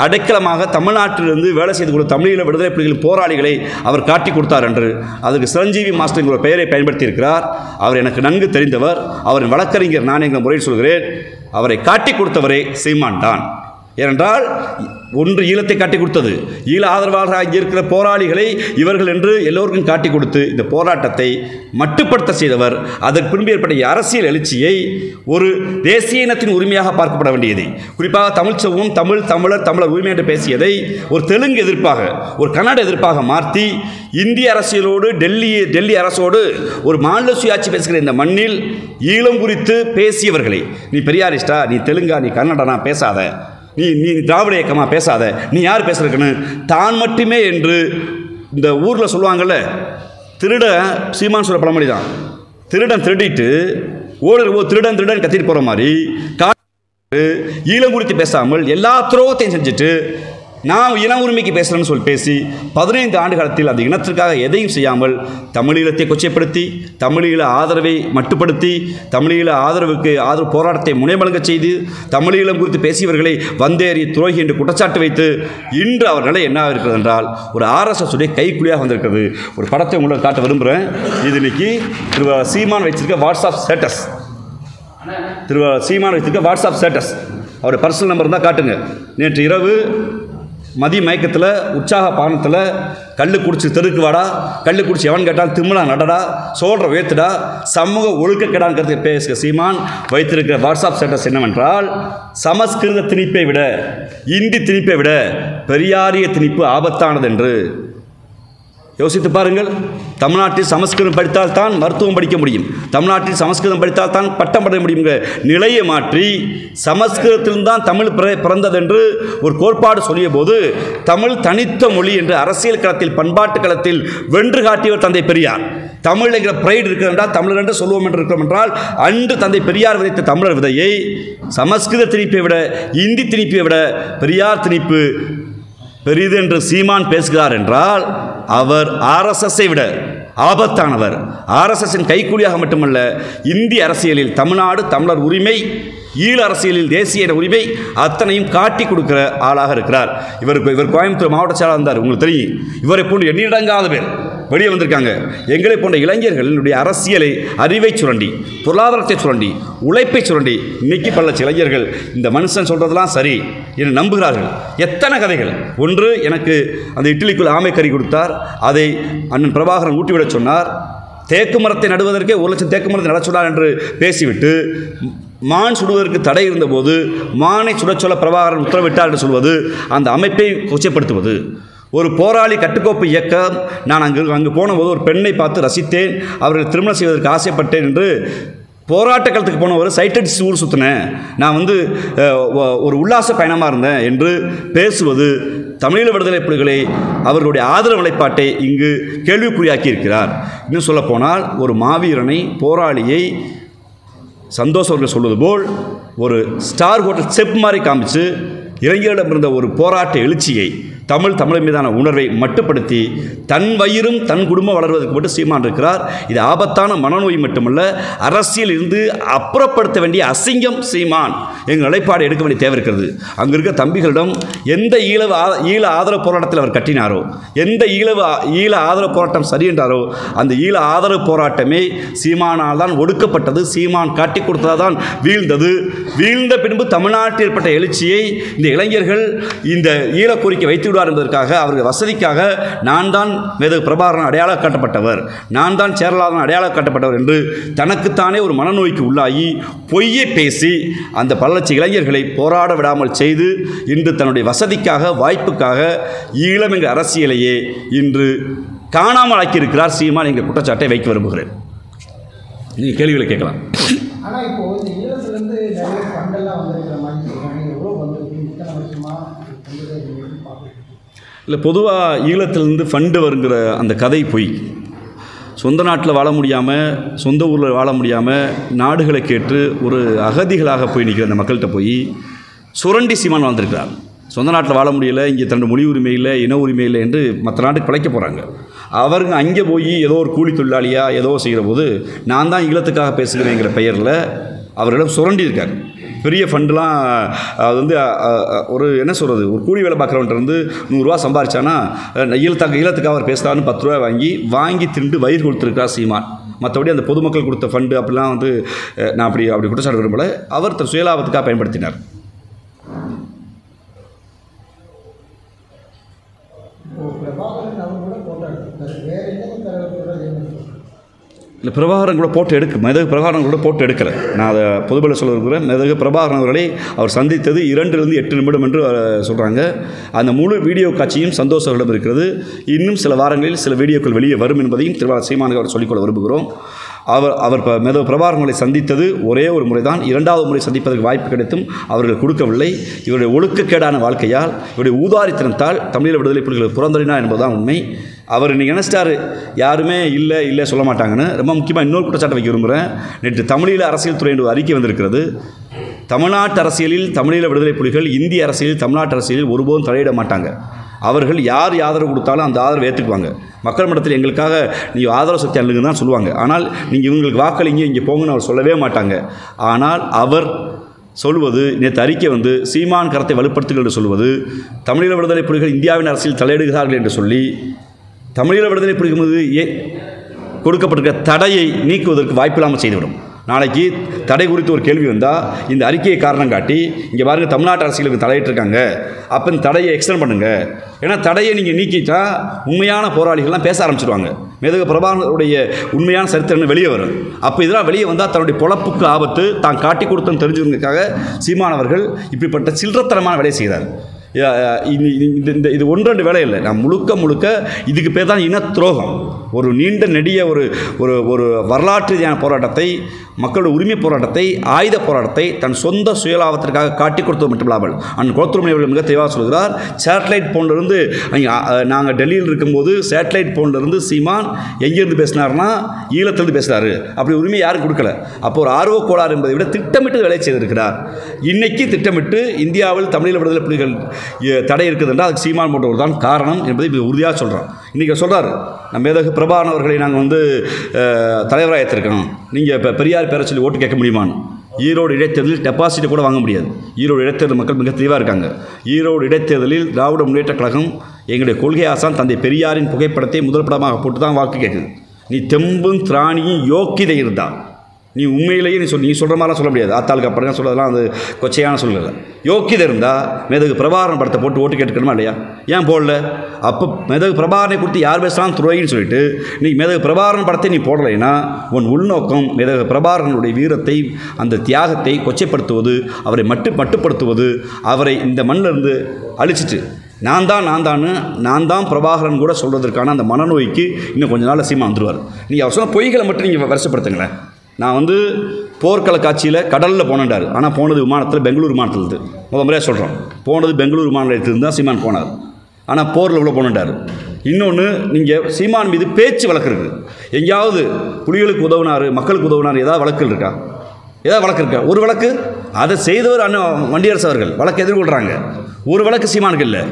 அடைக்கலமாக தமிழ்நாட்டிலிருந்து வேலை செய்து கொடுத்த தமிழீழ விடுதலை புலிகளின் போராளிகளை அவர் காட்டி கொடுத்தார் என்று அதற்கு சிரஞ்சீவி மாஸ்டர் என்கிற பெயரை பயன்படுத்தி இருக்கிறார். அவர் எனக்கு நன்கு தெரிந்தவர், அவரின் வழக்கறிஞர் நான் என்கிற முறையில் சொல்கிறேன். அவரை காட்டி கொடுத்தவரே சீமான் தான். ஏனென்றால் ஒன்று ஈழத்தை காட்டி கொடுத்தது, ஈழ ஆதரவாளராக இங்கே இருக்கிற போராளிகளை இவர்கள் என்று எல்லோருக்கும் காட்டி கொடுத்து இந்த போராட்டத்தை மட்டுப்படுத்த செய்தவர். அதற்கு பின்பு ஏற்பட்ட அரசியல் எழுச்சியை ஒரு தேசிய இனத்தின் உரிமையாக பார்க்கப்பட வேண்டியதை, குறிப்பாக தமிழ் சமூகம் தமிழர் உரிமை என்று பேசியதை ஒரு தெலுங்கு எதிர்ப்பாக, ஒரு கன்னட எதிர்ப்பாக மாற்றி இந்திய அரசியலோடு டெல்லி அரசோடு ஒரு மாநில சுயாட்சி பேசுகிற இந்த மண்ணில் ஈழம் குறித்து பேசியவர்களை, நீ பெரியாரிஸ்டா, நீ தெலுங்கா, நீ கன்னடனா பேசாத, நீ திராவிட இயக்கமாக பேசாத, நீ யார் பேசுறதுக்குன்னு தான் மட்டுமே என்று இந்த ஊரில் சொல்லுவாங்கள்ல, திருடன் சீமான் சொல்ல பழமொழி தான், திருடன் திருடிட்டு ஓடுற திருடன் கத்திட்டு போகிற மாதிரி ஈழம் குறித்து பேசாமல் எல்லா துரோகத்தையும் செஞ்சுட்டு நான் இன உரிமைக்கு பேசுகிறேன்னு சொல்லி பேசி 15 ஆண்டு காலத்தில் அந்த இனத்திற்காக எதையும் செய்யாமல் தமிழீழத்தை கொச்சைப்படுத்தி, தமிழீழ ஆதரவை மட்டுப்படுத்தி, தமிழீழ ஆதரவு போராட்டத்தை முனைமலங்க செய்து, தமிழீழம் குறித்து பேசியவர்களை வந்தேறி துரோகி என்று குற்றச்சாட்டு வைத்து இன்று அவர் நிலை என்ன இருக்கிறது என்றால் ஒரு RSS உடைய கைக்குழியாக வந்திருக்கிறது. ஒரு படத்தை உங்களுக்கு காட்ட விரும்புகிறேன். இது இன்னைக்கு திரு சீமான் வச்சிருக்க வாட்ஸ்அப் ஸ்டேட்டஸ், சீமான் வச்சிருக்க வாட்ஸ்அப் ஸ்டேட்டஸ், அவருடைய பர்சனல் நம்பர் தான் காட்டுங்க. நேற்று இரவு மதிய மயக்கத்தில் உற்சாக பானத்தில் கள்ளு குடிச்சு தெருக்கு வாடா, கள்ளு குடிச்சு எவன் கேட்டால் திம்முனா நடடா, சோழரை உயர்த்துடா, சமூக ஒழுக்கக்கேடான கருத்தை பேசுகிற சீமான் வைத்திருக்கிற வாட்ஸ்அப் ஸ்டேட்டஸ் என்னவென்றால், சமஸ்கிருத திணிப்பை விட இந்தி திணிப்பை விட பெரியாரிய திணிப்பு ஆபத்தானது என்று. யோசித்து பாருங்கள். தமிழ்நாட்டில் சமஸ்கிருதம் படித்தால் தான் மருத்துவம் படிக்க முடியும், தமிழ்நாட்டில் சமஸ்கிருதம் படித்தால் தான் பட்டம் பெற முடியுங்கிற நிலையை மாற்றி சமஸ்கிருதத்தில்தான் தமிழ் பிறந்தது என்று ஒரு கோட்பாடு சொல்லிய போது, தமிழ் தனித்த மொழி என்று அரசியல் களத்தில் பண்பாட்டு களத்தில் வென்று காட்டியவர் தந்தை பெரியார். தமிழ் என்கிற பிரைடு இருக்கிறது என்றால் தமிழர் என்று சொல்லுவோம் என்று இருக்கிறோம் என்றால், அன்று தந்தை பெரியார் விதைத்த தமிழர் விதையை சமஸ்கிருத திணிப்பை விட இந்தி திணிப்பை விட பெரியார் திணிப்பு பெரிது என்று சீமான் பேசுகிறார் என்றால், அவர் ஆர்எஸ்எஸ்ஸை விட ஆபத்தானவர். ஆர்எஸ்எஸ்ஸின் கைக்கூலியாக மட்டுமல்ல, இந்திய அரசியலில் தமிழ்நாடு தமிழர் உரிமை, ஈழ அரசியலில் தேசிய உரிமை அத்தனையும் காட்டி கொடுக்கிற ஆளாக இருக்கிறார். இவர் கோயம்புத்தூர் மாவட்ட செயலாளர் இருந்தார், உங்களுக்கு தெரியும். இவரை போன்று எண்ணிடங்காத பேர் வெளியே வந்திருக்காங்க. எங்களை போன்ற இளைஞர்களுடைய அரசியலை, அறிவை சுரண்டி, பொருளாதாரத்தை சுரண்டி, உழைப்பை சுரண்டி இன்னைக்கு பல இளைஞர்கள் இந்த மனுஷன் சொல்றதெல்லாம் சரி என்று நம்புகிறார்கள். எத்தனை கதைகள். ஒன்று, எனக்கு அந்த இட்லிக்குள் ஆமை கறி கொடுத்தார், அதை அண்ணன் பிரபாகரன் ஊட்டிவிட சொன்னார். தேக்கு மரத்தை நடுவதற்கே 1 லட்சம் தேக்கு மரத்தை நட சொன்னார் என்று பேசிவிட்டு, மான் சுடுவதற்கு தடை இருந்தபோது மானை சுடச் சொல்ல பிரபாகரன் உத்தரவிட்டார் என்று சொல்வது அந்த அமைப்பை கொச்சைப்படுத்துவது. ஒரு போராளி கட்டுக்கோப்பு இயக்கம், நான் அங்கு போனபோது ஒரு பெண்ணை பார்த்து ரசித்தேன், அவர்கள் திருமணம் செய்வதற்கு ஆசைப்பட்டேன் என்று போராட்ட களத்துக்கு போனவர் சைட்டடிச்சு ஊர் சுற்றினேன், நான் ஒரு உல்லாச பயணமாக இருந்தேன் என்று பேசுவது தமிழீழ விடுதலை புலிகளை, அவர்களுடைய ஆதரவு நிலைப்பாட்டை இங்கு கேள்விக்குறியாக்கி இருக்கிறார். இன்னும் சொல்லப்போனால், ஒரு மாவீரனை, போராளியை சந்தோஷ் அவர்கள் சொல்வது போல் ஒரு ஸ்டார் ஹோட்டல் செப் மாதிரி காமிச்சு இளைஞர்களிடம் இருந்த ஒரு போராட்ட எழுச்சியை, தமிழர் மீதான உணர்வை மட்டுப்படுத்தி தன் வயிறும் தன் குடும்பம் வளர்வதற்கு மட்டும் சீமான் இருக்கிறார். இது ஆபத்தான மனநோய் மட்டுமல்ல, அரசியல் இருந்து அப்புறப்படுத்த வேண்டிய அசிங்கம் சீமான். எங்கள் நிலைப்பாடு எடுக்க வேண்டிய தேவை இருக்கிறது. அங்கே இருக்க தம்பிகளிடம் எந்த ஈழ ஆதரவு போராட்டத்தில் அவர் கட்டினாரோ, எந்த ஈழ ஆதரவு போராட்டம் சரி என்றாரோ, அந்த ஈழ ஆதரவு போராட்டமே சீமானால் தான் ஒடுக்கப்பட்டது, சீமான் காட்டி கொடுத்ததான் வீழ்ந்தது. வீழ்ந்த பின்பு தமிழ்நாட்டில் ஏற்பட்ட எழுச்சியை இந்த இளைஞர்கள் இந்த ஈழ கோரிக்கை வைத்து விடுவார் என்பதற்காக, அவர்கள் வசதிக்காக நான் தான் மேதகு பிரபாகரன் அடையாளம் காட்டப்பட்டவர், நான் தான் சேரலாதன் அடையாளம் காட்டப்பட்டவர் என்று தனக்குத்தானே ஒரு மனநோய்க்கு உள்ளாகி பொய்யை பேசி அந்த பல லட்சம் இளைஞர்களை போராட விடாமல் செய்து இன்று தன்னுடைய வசதிக்காக, வாய்ப்புக்காக ஈழம் என்கிற அரசியலையே இன்று காணாமல் ஆக்கியிருக்கிறார் சீமான் என்கிற குற்றச்சாட்டை வைக்க விரும்புகிறேன். நீங்கள் கேள்விகளை கேட்கலாம். ஆனால் இப்போ இந்த ஈழத்திலிருந்து நிறைய ஃபண்டெல்லாம் வந்திருக்கிற மாதிரி சொல்கிறாங்க, எவ்வளோ வந்திருக்கு, இத்தனை வருஷமா இல்லை, பொதுவாக ஈழத்திலிருந்து ஃபண்டு வருங்கிற அந்த கதை பொய். சொந்த நாட்டில் வாழ முடியாமல், சொந்த ஊரில் வாழ முடியாமல் நாடுகளை கேட்டு ஒரு அகதிகளாக போய் நிற்கிற அந்த மக்கள்கிட்ட போய் சுரண்டி சீமான் வாழ்ந்திருக்கிறார். சொந்த நாட்டில் வாழ முடியலை, இங்கே தன்னுடைய மொழி உரிமை இல்லை, இன உரிமை இல்லை என்று மற்ற நாட்டுக்கு பிழைக்க போகிறாங்க. அவருங்க அங்கே போய் ஏதோ ஒரு கூலி தொழிலாளியாக ஏதோ செய்கிற போது நான் தான் ஈழத்துக்காக பேசுகிறேங்கிற பெயரில் அவர்களிடம் சுரண்டி இருக்கார். பெரிய ஃபண்டுலாம் அது ஒரு என்ன சொல்கிறது, ஒரு கூலி வேலை பார்க்குறவன்ட்டு 100 ரூபா சம்பாரிச்சானா ஈழத்துக்காக அவர் பேசுகிறான்னு 10 ரூபா வாங்கி திண்டு வயிறு கொடுத்துருக்கார் சீமான். மற்றபடி அந்த பொதுமக்கள் கொடுத்த ஃபண்டு அப்படிலாம் நான் அப்படி குற்றச்சாட்டு விரும்பலை. அவர் தன் சுயலாபத்துக்காக பயன்படுத்தினார். இல்லை, பிரபாகரன் கூட போட்டு மேதகு பிரபாகரன் கூட போட்டு எடுக்கலை. நான் அதை பொதுபல சொல்ல இருக்கிறேன். மேதகு பிரபாகரன் அவர்களை அவர் சந்தித்தது 2லிருந்து 8 நிமிடம் என்று சொல்கிறாங்க. அந்த முழு வீடியோ காட்சியும் சந்தோஷ் அவர்களிடம் இருக்கிறது. இன்னும் சில வாரங்களில் சில வீடியோக்கள் வெளியே வரும் என்பதையும் திருவாளர் சீமானுக்கு அவர் சொல்லிக்கொள்ள விரும்புகிறோம். அவர் மேதகு பிரபாகரனை சந்தித்தது ஒரே ஒரு முறை தான். 2வது முறை சந்திப்பதற்கு வாய்ப்பு கிடைத்தும் அவர்கள் கொடுக்கவில்லை. இவருடைய ஒழுக்கக்கேடான வாழ்க்கையால், இவருடைய ஊதாரித்தனத்தால் தமிழீழ விடுதலை புலிகள் புறந்தறினார் என்பதுதான் உண்மை. அவர் இன்றைக்கி நினைச்சிட்டாரு யாருமே இல்லை சொல்ல மாட்டாங்கன்னு. ரொம்ப முக்கியமாக இன்னொரு குற்றச்சாட்டை வைக்க விரும்புகிறேன். நேற்று தமிழீழ அரசியல் துறை என்று அறிக்கை வந்திருக்கிறது. தமிழ்நாட்டு அரசியலில் தமிழீழ விடுதலை புலிகள் இந்திய அரசியலில் தமிழ்நாட்டு அரசியலில் ஒருபோதும் தலையிட மாட்டாங்க. அவர்கள் யார் ஆதரவு கொடுத்தாலும் அந்த ஆதரவு ஏற்றுக்குவாங்க. மக்கள் மன்றத்தில் எங்களுக்காக நீங்கள் ஆதரவு சக்தி அணுகுன்னு தான் சொல்லுவாங்க. ஆனால் நீங்கள் இவங்களுக்கு வாக்களிங்க, இங்கே போங்கன்னு அவர் சொல்லவே மாட்டாங்க. ஆனால் அவர் சொல்வது, நேற்று அறிக்கை சீமான் கரத்தை வலுப்படுத்துங்கள் என்று சொல்வது, தமிழீழ விடுதலை புலிகள் இந்தியாவின் அரசியல் தலையிடுகிறார்கள் என்று சொல்லி தமிழீழ விடுதலை புலிகள் மீது கொடுக்கப்பட்டிருக்கிற தடையை நீக்குவதற்கு வாய்ப்பில்லாமல் செய்துவிடும். நாளைக்கு தடை குறித்து ஒரு கேள்வி வந்தால் இந்த அறிக்கையை காரணம் காட்டி இங்கே பாருங்க தமிழ்நாட்டு அரசியலுக்கு தலையிட்டிருக்காங்க, அப்போ இந்த தடையை எக்ஸ்டெண்ட் பண்ணுங்கள். ஏன்னா தடையை நீங்கள் நீக்கிட்டா உண்மையான போராளிகள்லாம் பேச ஆரம்பிச்சிடுவாங்க. மேதகு பிரபாகரனுடைய உண்மையான சரித்திரம் வெளியே வரும். அப்போ இதெல்லாம் வெளியே வந்தால் தன்னுடைய பொழப்புக்கு ஆபத்து, தான் காட்டி கொடுத்தன்னு தெரிஞ்சுக்கிறதுக்காக சீமானவர்கள் இப்படிப்பட்ட சில்லறத்தனமான வேலையை செய்தார். இது ஒன்றெண்டு வேலை இல்லை. நான் முழுக்க இதுக்கு பேர் தான் இன துரோகம். ஒரு நீண்ட நெடிய ஒரு வரலாற்று ரீதியான போராட்டத்தை, மக்களோட உரிமை போராட்டத்தை, ஆயுத போராட்டத்தை தன் சொந்த சுயலாபத்திற்காக காட்டி கொடுத்தது மட்டுமில்லாமல் அண்ணன் குளத்தூர்மணி அவர்கள் மிக தெளிவாக சொல்கிறார். சேட்டலைட் ஃபோன்லேருந்து நாங்கள் டெல்லியில் இருக்கும்போது சேட்டலைட் ஃபோன்லேருந்து சீமான் எங்கேருந்து பேசினார்னா ஈழத்திலிருந்து பேசுகிறாரு. அப்படி உரிமை யாரும் கொடுக்கல. அப்போ ஒரு ஆர்வ கோளாறு என்பதை விட திட்டமிட்டு வேலை செய்திருக்கிறார். இன்றைக்கி திட்டமிட்டு இந்தியாவில் தமிழீழ விடுதலை புலிகள் தடை இருக்குது என்றால் அதுக்கு சீமான் போன்றவர் தான் காரணம் என்பதை மிக உறுதியாக சொல்கிறோம். இன்றைக்கி சொல்கிறார், நம்ம மேதகு பிரபாகரன் அவர்களை நாங்கள் தலைவராக ஏற்றிருக்கோம், நீங்கள் இப்போ பெரியார் பேரை சொல்லி ஓட்டு கேட்க முடியுமான்னு. ஈரோடு இடைத்தேர்தலில் டெபாசிட்டை கூட வாங்க முடியாது. ஈரோடு இடைத்தேர்தல் மக்கள் மிக தெளிவாக இருக்காங்க. ஈரோடு இடைத்தேர்தலில் திராவிட முன்னேற்ற கழகம் எங்களுடைய கொள்கை ஆசான் தந்தை பெரியாரின் புகைப்படத்தை முதல் படமாக போட்டு தான் வாக்கு கேட்குது. நீ தெம்பும் திராணியும் யோக்கியதை இருந்தா நீ உண்மையிலேயே நீ சொல்கிற மாதிரிலாம் சொல்ல முடியாது. ஆத்தாளுக்கு அப்புறம் சொல்கிறதெல்லாம் அது கொச்சையான சொல்லலை. யோக்கியதை இருந்தால் மேதகு பிரபாகரன் படத்தை போட்டு ஓட்டு கேட்டுக்கணுமா இல்லையா? ஏன் போடல? அப்போ மேதகு பிரபாகரனை குறித்து யார் பேசலாம் துரோகின்னு சொல்லிட்டு நீ மேதகு பிரபாகரன் படத்தை நீ போடலைன்னா உன் உள்நோக்கம் மேதகு பிரபாகரனுடைய வீரத்தை, அந்த தியாகத்தை கொச்சைப்படுத்துவது, அவரை மட்டுப்படுத்துவது, அவரை இந்த மண்ணிலிருந்து அழிச்சிட்டு நான் தான் பிரபாகரன் கூட சொல்வதற்கான அந்த மனநோய்க்கு இன்னும் கொஞ்ச நாள் சீமா வந்துடுவார். நீங்கள் அவர் சொன்ன பொய்களை மட்டும் நீங்கள் வருஷப்படுத்துங்களேன். நான் போர்க்கள காட்சியில் கடலில் போனேன்டார், ஆனால் போனது விமானத்தில், பெங்களூர் விமானத்தில் முறையாக சொல்கிறோம். போனது பெங்களூர் விமான நிலையத்திலிருந்து தான் சீமான் போனார், ஆனால் போரில் உள்ள போனேன்டார். இன்னொன்று, நீங்கள் சீமான் மீது பேச்சு வழக்கு இருக்குது. எங்கேயாவது புலிகளுக்கு உதவினார், மக்களுக்கு உதவினார், ஏதாவது வழக்குகள் இருக்கா? ஏதாவது வழக்கு இருக்கா? ஒரு வழக்கு அதை செய்தவர் அண்ணன் வண்டியரசு அவர்கள் வழக்கு எதிர்கொள்கிறாங்க. ஒரு வழக்கு சீமானுக்கு இல்லை.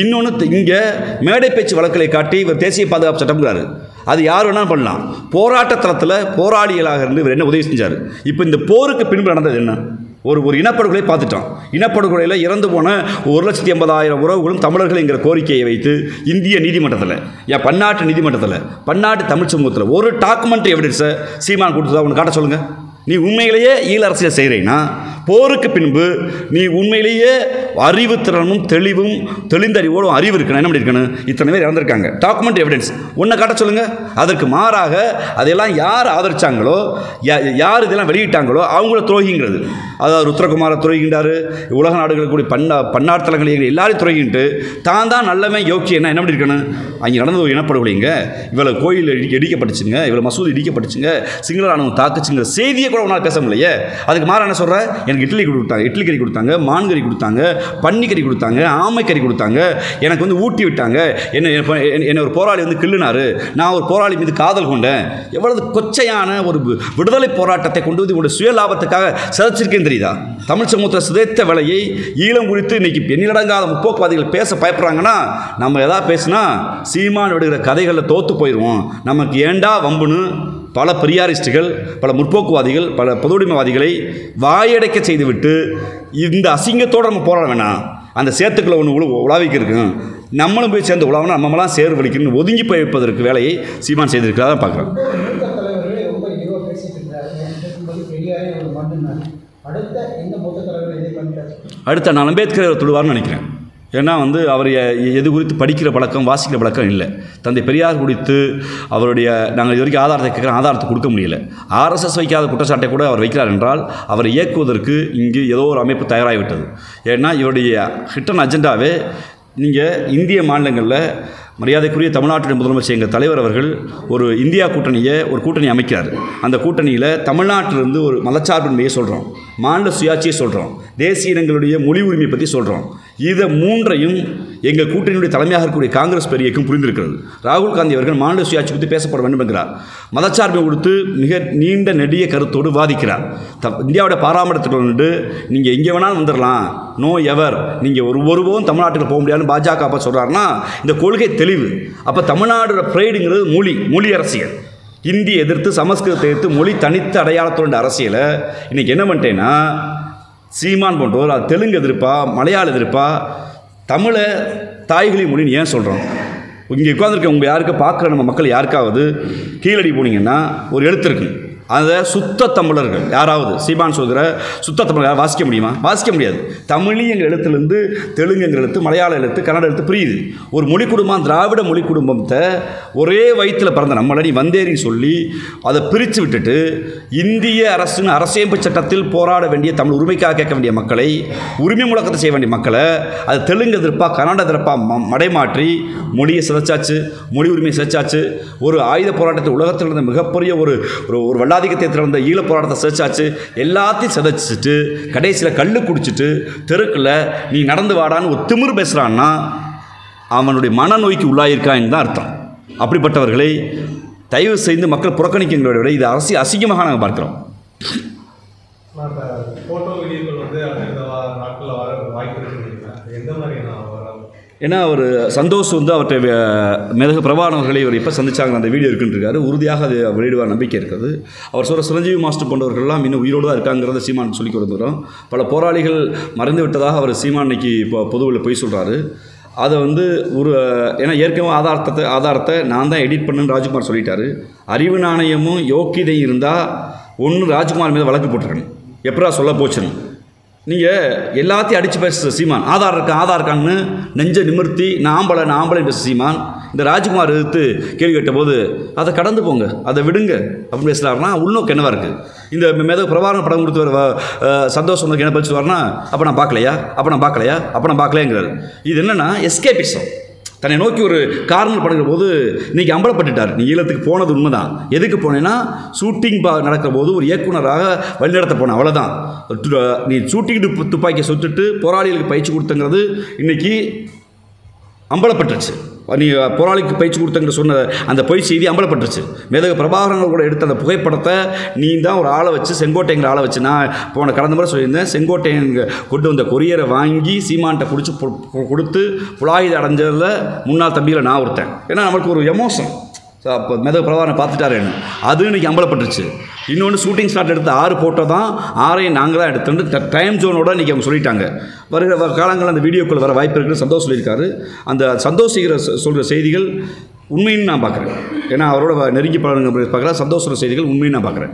இன்னொன்று, இங்கே மேடை பேச்சு வழக்குகளை காட்டி இவர் தேசிய பாதுகாப்பு சட்டம்ங்கிறாரு. அது யார் வேணாலும் பண்ணலாம். போராட்ட தளத்தில் போராளிகளாக இருந்து இவர் என்ன உதவி செஞ்சார்? இப்போ இந்த போருக்கு பின்பு நடந்தது என்ன? ஒரு இனப்படுகொலை பார்த்துட்டோம். இனப்படுகொலையில் இறந்து போன 1,80,000 உறவுகளும் தமிழர்கள் கோரிக்கையை வைத்து இந்திய நீதிமன்றத்தில், பன்னாட்டு நீதிமன்றத்தில், பன்னாட்டு தமிழ் சமூகத்தில் ஒரு டாக்குமெண்ட்ரி எவிடன்ஸை சீமான் கொடுத்ததா ஒன்று காட்ட சொல்லுங்கள். நீ உண்மையிலேயே ஈழ அரசியல் செய்கிறீன்னா போருக்கு பின்பு நீ உண்மையிலேயே அறிவு திறனும் தெளிவும் தெளிந்தறிவோடும் அறிவு இருக்கணும். என்ன பண்ணியிருக்கணும்? இத்தனை பேர் இறந்துருக்காங்க, டாக்குமெண்ட் எவிடன்ஸ் ஒன்றை காட்ட சொல்லுங்கள். அதற்கு மாறாக அதெல்லாம் யார் ஆதரித்தாங்களோ, யார் இதெல்லாம் வெளியிட்டாங்களோ அவங்கள துரோகிங்கிறது. அதாவது ருத்ரகுமாரை துரோகின்றார், உலக நாடுகளுக்கு கூடிய பன்னாட்டு தலங்களை எல்லாரையும் துரோகின்ட்டு தான் நல்லவன் யோக்கியன்னா என்ன பண்ணியிருக்கணும்? அங்கே நடந்த ஒரு இனப்படுகொலைங்க, இவ்வளோ கோயில் இடிக்கப்பட்டுச்சுங்க, இவ்வளோ மசூதி இடிக்கப்பட்டுச்சுங்க, சிங்கள ராணுவம் தாக்குச்சுங்கிற செய்தியை கூட உன்னால் பேச முடியலையே. அதுக்கு மாற என்ன சொல்கிற? எனக்கு இட்லி கறி கொடுத்தாங்க, மான் கறி கொடுத்தாங்க, பன்னிக்கறி கொடுத்தாங்க, ஆமைக்கறி கொடுத்தாங்க, எனக்கு ஊட்டி விட்டாங்க, என்னை ஒரு போராளி கிள்ளுனாரு, நான் ஒரு போராளி மீது காதல் கொண்டேன். எவ்வளவு கொச்சையான ஒரு விடுதலை போராட்டத்தை கொண்டு வந்து உங்களுடைய சுய லாபத்துக்காக சிதைச்சிருக்கேன்னு தெரியுதா? தமிழ் சமூகத்தில் சிதைத்த வேலையை ஈழம் குறித்து இன்னைக்கு எண்ணிலடங்காத முற்போக்குவாதிகள் பேச பயப்படுறாங்கன்னா, நம்ம எதாவது பேசினா சீமான் விடுகிற கதைகளில் தோற்று போயிடுவோம். நமக்கு ஏண்டா வம்புன்னு பல பெரியாரிஸ்டுகள், பல முற்போக்குவாதிகள், பல பொதுவுடைமைவாதிகளை வாயடைக்க செய்துவிட்டு இந்த அசிங்கத்தோடு நம்ம போராட வேணாம். அந்த சேத்துக்களை ஒன்று உலாவிக்கு இருக்கும், நம்மளும் போய் சேர்ந்து உலாவனா நம்மளாம் சேர் வலிக்கணும்னு ஒதுங்கி போய் வைப்பதற்கு வேலையை சீமான் செய்திருக்கிறதா பார்க்குறோம். அடுத்த நான் அம்பேத்கர் தொடுவார்னு நினைக்கிறேன். ஏன்னா அவர் எது குறித்து படிக்கிற பழக்கம், வாசிக்கிற பழக்கம் இல்லை. தந்தை பெரியார் குறித்து அவருடைய நாங்கள் இது வரைக்கும் ஆதாரத்தை கேட்குறோம், ஆதாரத்தை கொடுக்க முடியல. RSS வைக்காத குற்றச்சாட்டை கூட அவர் வைக்கிறார் என்றால் அவரை இயக்குவதற்கு இங்கு ஏதோ ஒரு அமைப்பு தயாராகிவிட்டது. ஏன்னா இவருடைய ஹிட்டன் அஜெண்டாவே நீங்கள் இந்திய மாநிலங்களில் மரியாதைக்குரிய தமிழ்நாட்டுடைய முதலமைச்சர் எங்கள் தலைவர் அவர்கள் ஒரு இந்தியா கூட்டணி அமைக்கிறார். அந்த கூட்டணியில் தமிழ்நாட்டிலிருந்து ஒரு மதச்சார்பின்மையை சொல்கிறோம், மாநில சுயாட்சியை சொல்கிறோம், தேசிய இனங்களுடைய மொழி உரிமையை பற்றி சொல்கிறோம். இதை மூன்றையும் எங்கள் கூட்டணியுடைய தலைமையாக இருக்கக்கூடிய காங்கிரஸ் பெரியக்கும் புரிந்திருக்கிறது. ராகுல் காந்தி அவர்கள் மாநில சுயாட்சி பற்றி பேசப்பட வேண்டும் என்கிறார். மதச்சார்பை கொடுத்து மிக நீண்ட நெடிய கருத்தோடு வாதிக்கிறார். இந்தியாவுடைய பாராமரத்தில் வந்து நீங்கள் எங்கே வேணாலும் வந்துடலாம், நோ எவர், நீங்கள் ஒருபோதும் தமிழ்நாட்டுக்கு போக முடியாதுன்னு பாஜக அப்போ சொல்கிறாருன்னா இந்த கொள்கை தெளிவு. அப்போ தமிழ்நாடோட ப்ரைடுங்கிறது மொழி அரசியல். இந்தி எதிர்த்து, சமஸ்கிருதத்தை எதிர்த்து, மொழி தனித்த அடையாளத்தோட அரசியலை இன்றைக்கி என்ன பண்ணிட்டேன்னா சீமான் போன்றோர் அது தெலுங்கு எதிர்ப்பா, மலையாள எதிர்ப்பா, தமிழை தாய்களி மொழின்னு ஏன் சொல்கிறோம்? இங்கே உட்காந்துருக்க உங்கள் யாருக்கு பார்க்குற நம்ம மக்கள் யாருக்காவது கீழடி போனீங்கன்னா ஒரு எழுத்து இருக்கு, அந்த சுத்த தமிழர்கள் யாராவது சீமான் சொல்கிற சுத்த தமிழர் வாசிக்க முடியுமா? வாசிக்க முடியாது. தமிழிங்கிற எழுத்துலேருந்து தெலுங்குங்கிற எழுத்து, மலையாள எழுத்து, கன்னட எழுத்து பிரியுது. ஒரு மொழி குடும்பம், திராவிட மொழி குடும்பத்தை ஒரே வயிற்றில் பிறந்த நம்மளை நீ வந்தேறின்னு சொல்லி அதை பிரித்து விட்டுட்டு இந்திய அரசின் அரசியமைப்பு சட்டத்தில் போராட வேண்டிய தமிழ் உரிமைக்காக கேட்க வேண்டிய மக்களை, உரிமை முழக்கத்தை செய்ய வேண்டிய மக்களை அது தெலுங்கு எதிர்ப்பா கன்னட எதிர்ப்பா மடைமாற்றி மொழியை சிதைச்சாச்சு, மொழி உரிமையை சிதைச்சாச்சு. ஒரு ஆயுத போராட்டத்தை உலகத்தில் இருந்த மிகப்பெரிய ஒரு வல்லாதிக்கத்தை திறந்த ஈழ போராட்டத்தை சிதைச்சாச்சு. எல்லாத்தையும் சிதைச்சிட்டு கடைசியில் கல் குடிச்சிட்டு தெருக்கில் நீ நடந்து வாடான்னு ஒரு திமிர் பேசுகிறான்னா அவனுடைய மனநோய்க்கு உள்ளாயிருக்கான்னு தான் அர்த்தம். அப்படிப்பட்டவர்களை தயவு செய்து மக்கள் புறக்கணிக்கின்றதை விட இது அசிங்கமாக நாங்கள் பார்க்குறோம். ஏன்னா அவர் சந்தோஷ் அவர்கிட்ட மேதகு பிரபாகரன் அவர்களை இவர் எப்போ சந்திச்சாங்க அந்த வீடியோ இருக்குன்றிருக்காரு. உறுதியாக அது வெளியிடுவார் நம்பிக்கை இருக்குது. அவர் சொல்கிற சிரஞ்சீவி மாஸ்டர் போன்றவர்கள்லாம் இன்னும் உயிரோடு தான் இருக்காங்கிறத சீமான் சொல்லி கொடுத்துக்கிறோம். பல போராளிகள் மறைந்து விட்டதாக அவர் சீமான் இன்னைக்கு இப்போ பொதுவில் போய் சொல்கிறாரு. அதை ஏன்னா ஏற்கனவே ஆதாரத்தை நான் தான் எடிட் பண்ணுன்னு ராஜ்குமார் சொல்லிட்டாரு. அறிவு நாணயமும் யோக்கியதை இருந்தால் ஒன்று ராஜ்குமார் மீது வழக்கு போட்டிருக்கணும். எப்படா சொல்ல போச்சுன்னு நீங்கள் எல்லாத்தையும் அடித்து பேசுகிற சீமான் ஆதார் இருக்கான்னு நெஞ்சை நிமிர்த்தி நான் பேச சீமான் இந்த ராஜ்குமார் எதிர்த்து கேள்வி கேட்டபோது அதை கடந்து போங்க, அதை விடுங்க அப்படின்னு பேசுகிறாருன்னா உள்நோக்கு என்னவா இருக்குது? இந்த மேதகு பிரபாகரன் படம் கொடுத்து சந்தோஷம் என்ன பேசுவார்னா அப்போ நான் பார்க்கலையாங்கிறாரு. இது என்னென்னா எஸ்கேபிசம். தன்னை நோக்கி ஒரு காரணம் படுகிற போது இன்றைக்கி அம்பலப்பட்டுட்டார். நீ ஈழத்துக்கு போனது உண்மைதான். எதுக்கு போனேன்னா ஷூட்டிங் நடக்கிற போது ஒரு இயக்குனராக வழிநடத்த போனேன், அவ்வளோதான். நீ ஷூட்டிங் துப்பாக்கியை சுட்டுட்டு போராளிகளுக்கு பயிற்சி கொடுத்தங்கிறது இன்றைக்கி அம்பலப்பட்டுருச்சு. நீ போராளிக்கு பயிற்சி கொடுத்தங்கிற சொன்ன அந்த பொய் செய்தி அம்பலப்பட்டுருச்சு. மேதகு பிரபாகரன் கூட எடுத்த அந்த புகைப்படத்தை நீ தான் ஒரு ஆளை வச்சு செங்கோட்டைங்கிற ஆளை வச்சு நான் கடந்த முறை சொல்லியிருந்தேன். செங்கோட்டையன் கொண்டு வந்த கொரியரை வாங்கி சீமான்ட்ட கொடுத்து புலாயுத அடைஞ்சதில் முன்னாள் தம்பியில் நான் ஒருத்தன். ஏன்னா நம்மளுக்கு ஒரு எமோஷன். அப்போ மேதகு பிரபாகரனை பார்த்துட்டாரு என்ன அது இன்றைக்கி அம்பலப்பட்டுருச்சு. இன்னொன்று ஷூட்டிங் ஸ்பாட் எடுத்த 6 ஃபோட்டோ தான், 6ஐயும் நாங்கள் தான் எடுத்துட்டு டைம் ஜோனோட இன்றைக்கி அவங்க சொல்லிட்டாங்க. வருகிற காலங்களில் அந்த வீடியோக்குள்ள வர வாய்ப்பு இருக்குன்னு சந்தோஷ் சொல்லியிருக்காரு. அந்த சந்தோஷ் சொல்கிற செய்திகள் உண்மைன்னு நான் பார்க்குறேன். ஏன்னா அவரோட நெருங்கி பழகுங்க பார்க்குறேன். சந்தோஷ் சொல்கிற செய்திகள் உண்மைன்னு நான் பார்க்குறேன்.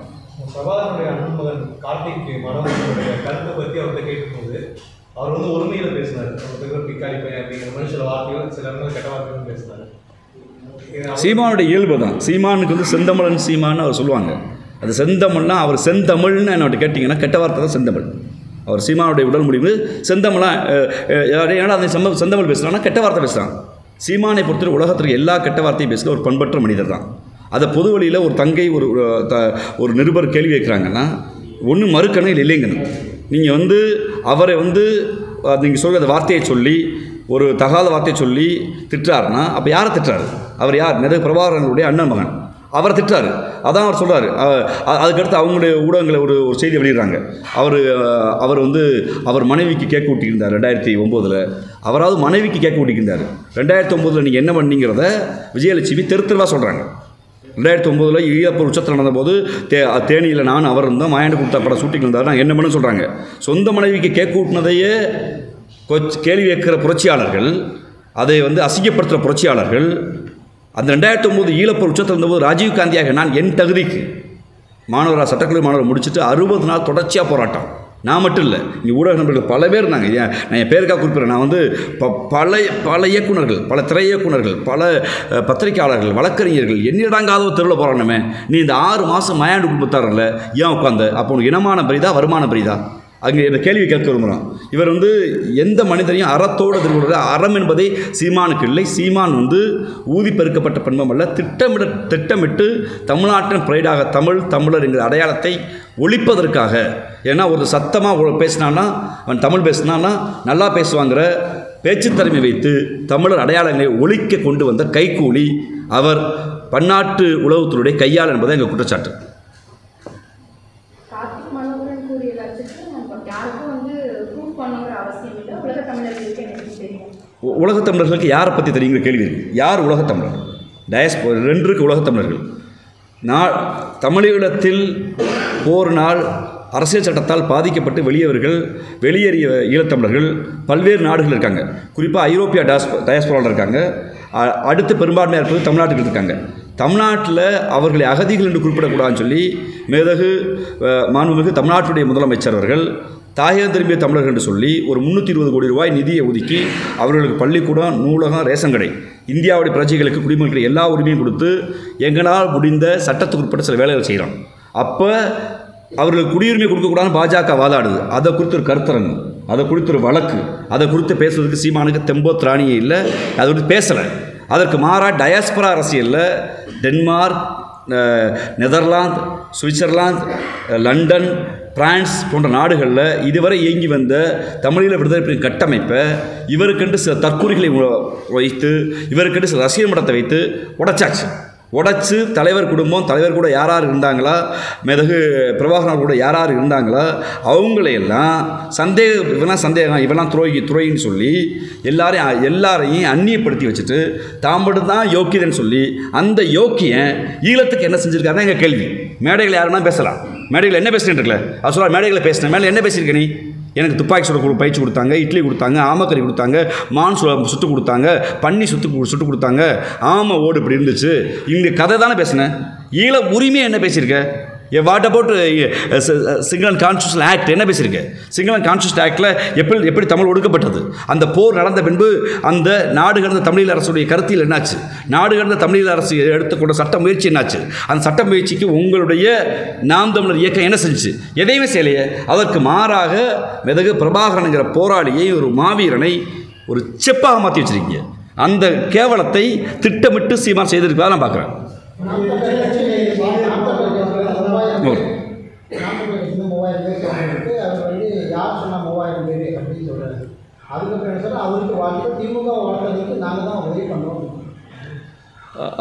அவர் ஒருமையில் பேசினார். பிக்காளி பையன் அப்படிங்கிற மாதிரி சில வார்த்தைகள் சில கெட்ட வார்த்தைகள் பேசினார். சீமானுடைய இயல்பு தான். சீமானுக்கு செந்தமிழன் சீமான்னு அவர் சொல்லுவாங்க. அது செந்தமிழ்னா அவர் செந்தமிழ்னு என்னோட கேட்டிங்கன்னா கெட்ட வார்த்தை தான் செந்தமிழ். அவர் சீமானுடைய உடல் முடிவு செந்தமிழா அந்த செந்தமிழ் பேசுகிறான்னா கெட்ட வார்த்தை பேசுகிறான். சீமானை பொறுத்தவரை உலகத்திற்கு எல்லா கெட்ட வார்த்தையும் பேசுகிற ஒரு பண்பற்ற மனிதர் தான். அதை பொது வழியில் ஒரு தங்கை ஒரு நிருபர் கேள்வி வைக்கிறாங்கன்னா ஒன்று மறுக்கணும் இல்லை இல்லைங்கணும். நீங்கள் அவரை நீங்கள் சொல்கிற அந்த வார்த்தையை சொல்லி ஒரு தகாத வார்த்தையை சொல்லி திட்டுறாருன்னா அப்போ யாரை திட்டுறாரு? அவர் யார்? மேதகு பிரபாகரனுடைய அண்ணன் மகன். அவரை திட்டுறாரு. அதான் அவர் சொல்கிறார். அதுக்கடுத்து அவங்களுடைய ஊடகங்களை ஒரு செய்தி வெளியிடுறாங்க. அவர் மனைவிக்கு கேக் ஊட்டியிருந்தார் 2009. அவராவது மனைவிக்கு கேக் ஊட்டியிருந்தார். 2009 நீங்கள் என்ன பண்ணீங்கிறத விஜயலட்சுமி தெருவாக சொல்கிறாங்க. 2009 ஈழப்போர் உச்சத்தில் நடந்தபோது தேனியில் நான் அவர் இருந்தோம், மாயாண்டு கொடுத்தா படம் ஷூட்டிங் இருந்தார். நான் என்ன பண்ணு சொல்கிறாங்க. சொந்த மனைவிக்கு கேக் ஊட்டினதையே கேள்வி கேட்கிற புரட்சியாளர்கள், அதை அசிங்கப்படுத்துகிற புரட்சியாளர்கள் அந்த 2009 ஈழப்போர் உச்சத்தில் இருந்தபோது ராஜீவ்காந்தியாக நான் என் தகுதிக்கு மாணவராக சட்டக்கல்லூரி மாணவர் முடிச்சுட்டு 60 நாள் தொடர்ச்சியாக போராட்டம். நான் மட்டும் இல்லை, இங்கே ஊடக நண்பர்கள் பல பேர் இருந்தாங்க. நான் என் பேருக்காக குறிப்பிட்றேன். நான் பல இயக்குநர்கள், பல திரை இயக்குநர்கள், பல பத்திரிகையாளர்கள், வழக்கறிஞர்கள் எண்ணிடாங்காத தெருவில் போராடணுமே. நீ இந்த 6 மாதம் மாயாண்டு குடும்பத்தாரில் ஏன் உட்காந்த? அப்போ உனக்கு இனமான பிரிதா வருமான பிரிதா? அங்கே இந்த கேள்வி கேட்க விரும்புகிறோம். இவர் எந்த மனிதரையும் அறத்தோடு எதிர்கொள்கிற அறம் என்பதை சீமானுக்கு இல்லை. சீமான் ஊதி பெருக்கப்பட்ட பண்பம் அல்ல. திட்டமிட்டு தமிழ்நாட்டின் பிரைடாக தமிழர் என்கிற அடையாளத்தை ஒழிப்பதற்காக. ஏன்னா ஒரு சத்தமாக பேசினான்னா அவன் தமிழ் பேசினான்னா நல்லா பேசுவாங்கிற பேச்சுத்திறமை வைத்து தமிழர் அடையாளங்களை ஒழிக்க கொண்டு வந்த கைக்கூலி அவர். பன்னாட்டு உளவுத்துறையுடைய கையாள் என்பதை எங்கள் குற்றச்சாட்டு. உலகத்தமிழர்களுக்கு யாரை பற்றி தெரியுங்கிற கேள்வி இருக்குது. யார் உலகத்தமிழர்? டயஸ்போரா 2 இருக்குது உலகத்தமிழர்கள். தமிழீழத்தில் போரினால் அரசியல் சட்டத்தால் பாதிக்கப்பட்டு வெளியேறிய ஈழத்தமிழர்கள் பல்வேறு நாடுகள் இருக்காங்க. குறிப்பாக ஐரோப்பியா டயஸ்போராவில் இருக்காங்க. அடுத்து பெரும்பான்மையாக இருப்பது தமிழ்நாட்டுக்கு இருக்காங்க. தமிழ்நாட்டில் அவர்களை அகதிகள் என்று குறிப்பிடக்கூடாதுன்னு சொல்லி மேதகு மாண்புமிகு தமிழ்நாட்டுடைய முதலமைச்சர் அவர்கள் தாயகம் திரும்பிய தமிழர்கள் என்று சொல்லி ஒரு 320 கோடி ரூபாய் நிதியை ஒதுக்கி அவர்களுக்கு பள்ளிக்கூடம், நூலகம், ரேஷன் கடை, இந்தியாவுடைய பிரஜைகளுக்கு குடிமக்களுக்கு எல்லா உரிமையும் கொடுத்து எங்களால் முடிந்த சட்டத்துக்கு உட்பட்ட சில வேலைகள் செய்கிறோம். அப்போ அவர்களுக்கு குடியுரிமை கொடுக்கக்கூடாதுன்னு பாஜக வாதாடுது. அதை குறித்து ஒரு கருத்தரங்கு, அதை குறித்து ஒரு வழக்கு, அதை குறித்து பேசுவதற்கு சீமானுக்கு தெம்போ திராணியே இல்லை. அதை குறித்து பேசலை. அதற்கு மாறாக டயாஸ்பரா அரசியலில் Denmark, Netherlands, Switzerland, London, France போன்ற நாடுகளில் இதுவரை இயங்கி வந்த தமிழீழ விடுதலை கட்டமைப்பை இவருக்கென்று சில தற்கூறிகளை வைத்து, இவருக்கென்று சில ரசிகர் மட்டத்தை வைத்து உடைச்சு தலைவர் குடும்பம், தலைவர் கூட யார் இருந்தாங்களா, மேதகு பிரபாகரன் கூட யார் இருந்தாங்களா, அவங்களையெல்லாம் இவெல்லாம் துரோகின்னு சொல்லி எல்லாரையும் அந்நியப்படுத்தி வச்சுட்டு தான் மட்டும்தான் யோக்கியதன்னு சொல்லி அந்த யோக்கியன் ஈழத்துக்கு என்ன செஞ்சுருக்காருன்னா எங்கள் கேள்வி. மேடைகள் யாருன்னா பேசலாம். மேடைகள் என்ன பேசுகிறேன் இருக்கல அது சொல்ல மேடைகளை பேசினேன். மேலே என்ன பேசியிருக்க நீ? எனக்கு துப்பாக்கி சுட பயிற்சி கொடுத்தாங்க, இட்லி கொடுத்தாங்க, ஆமக்கறி கொடுத்தாங்க, மான் சுட்டு கொடுத்தாங்க, பன்னி சுட்டு கொடுத்தாங்க, ஆமை ஓடு இப்படி இருந்துச்சு. இங்கே கதை தானே பேசினேன். ஈழ உரிமையை என்ன பேசியிருக்க? What about single and constitution act என்ன பேசியிருக்க? சிங்கிள் அண்ட் கான்ஸ்டியூஷன் ஆக்டில் எப்படி தமிழ் ஒடுக்கப்பட்டது? அந்த போர் நடந்த பின்பு அந்த நாடு கடந்த தமிழீழ அரசுடைய கருத்தில் என்னாச்சு? நாடு கடந்த தமிழீழ அரசு எடுத்துக்கொண்ட சட்ட முயற்சி என்னாச்சு? அந்த சட்ட முயற்சிக்கு உங்களுடைய நாம் தமிழர் இயக்கம் என்ன செஞ்சுச்சு? எதையுமே செய்யலையே. அதற்கு மாறாக மேதகு பிரபாகரனுங்கிற போராளியை, ஒரு மாவீரனை ஒரு செப்பாக மாற்றி வச்சிருக்கீங்க. அந்த கேவலத்தை திட்டமிட்டு சீமான் செய்திருக்கிறதா நான் பார்க்குறேன்.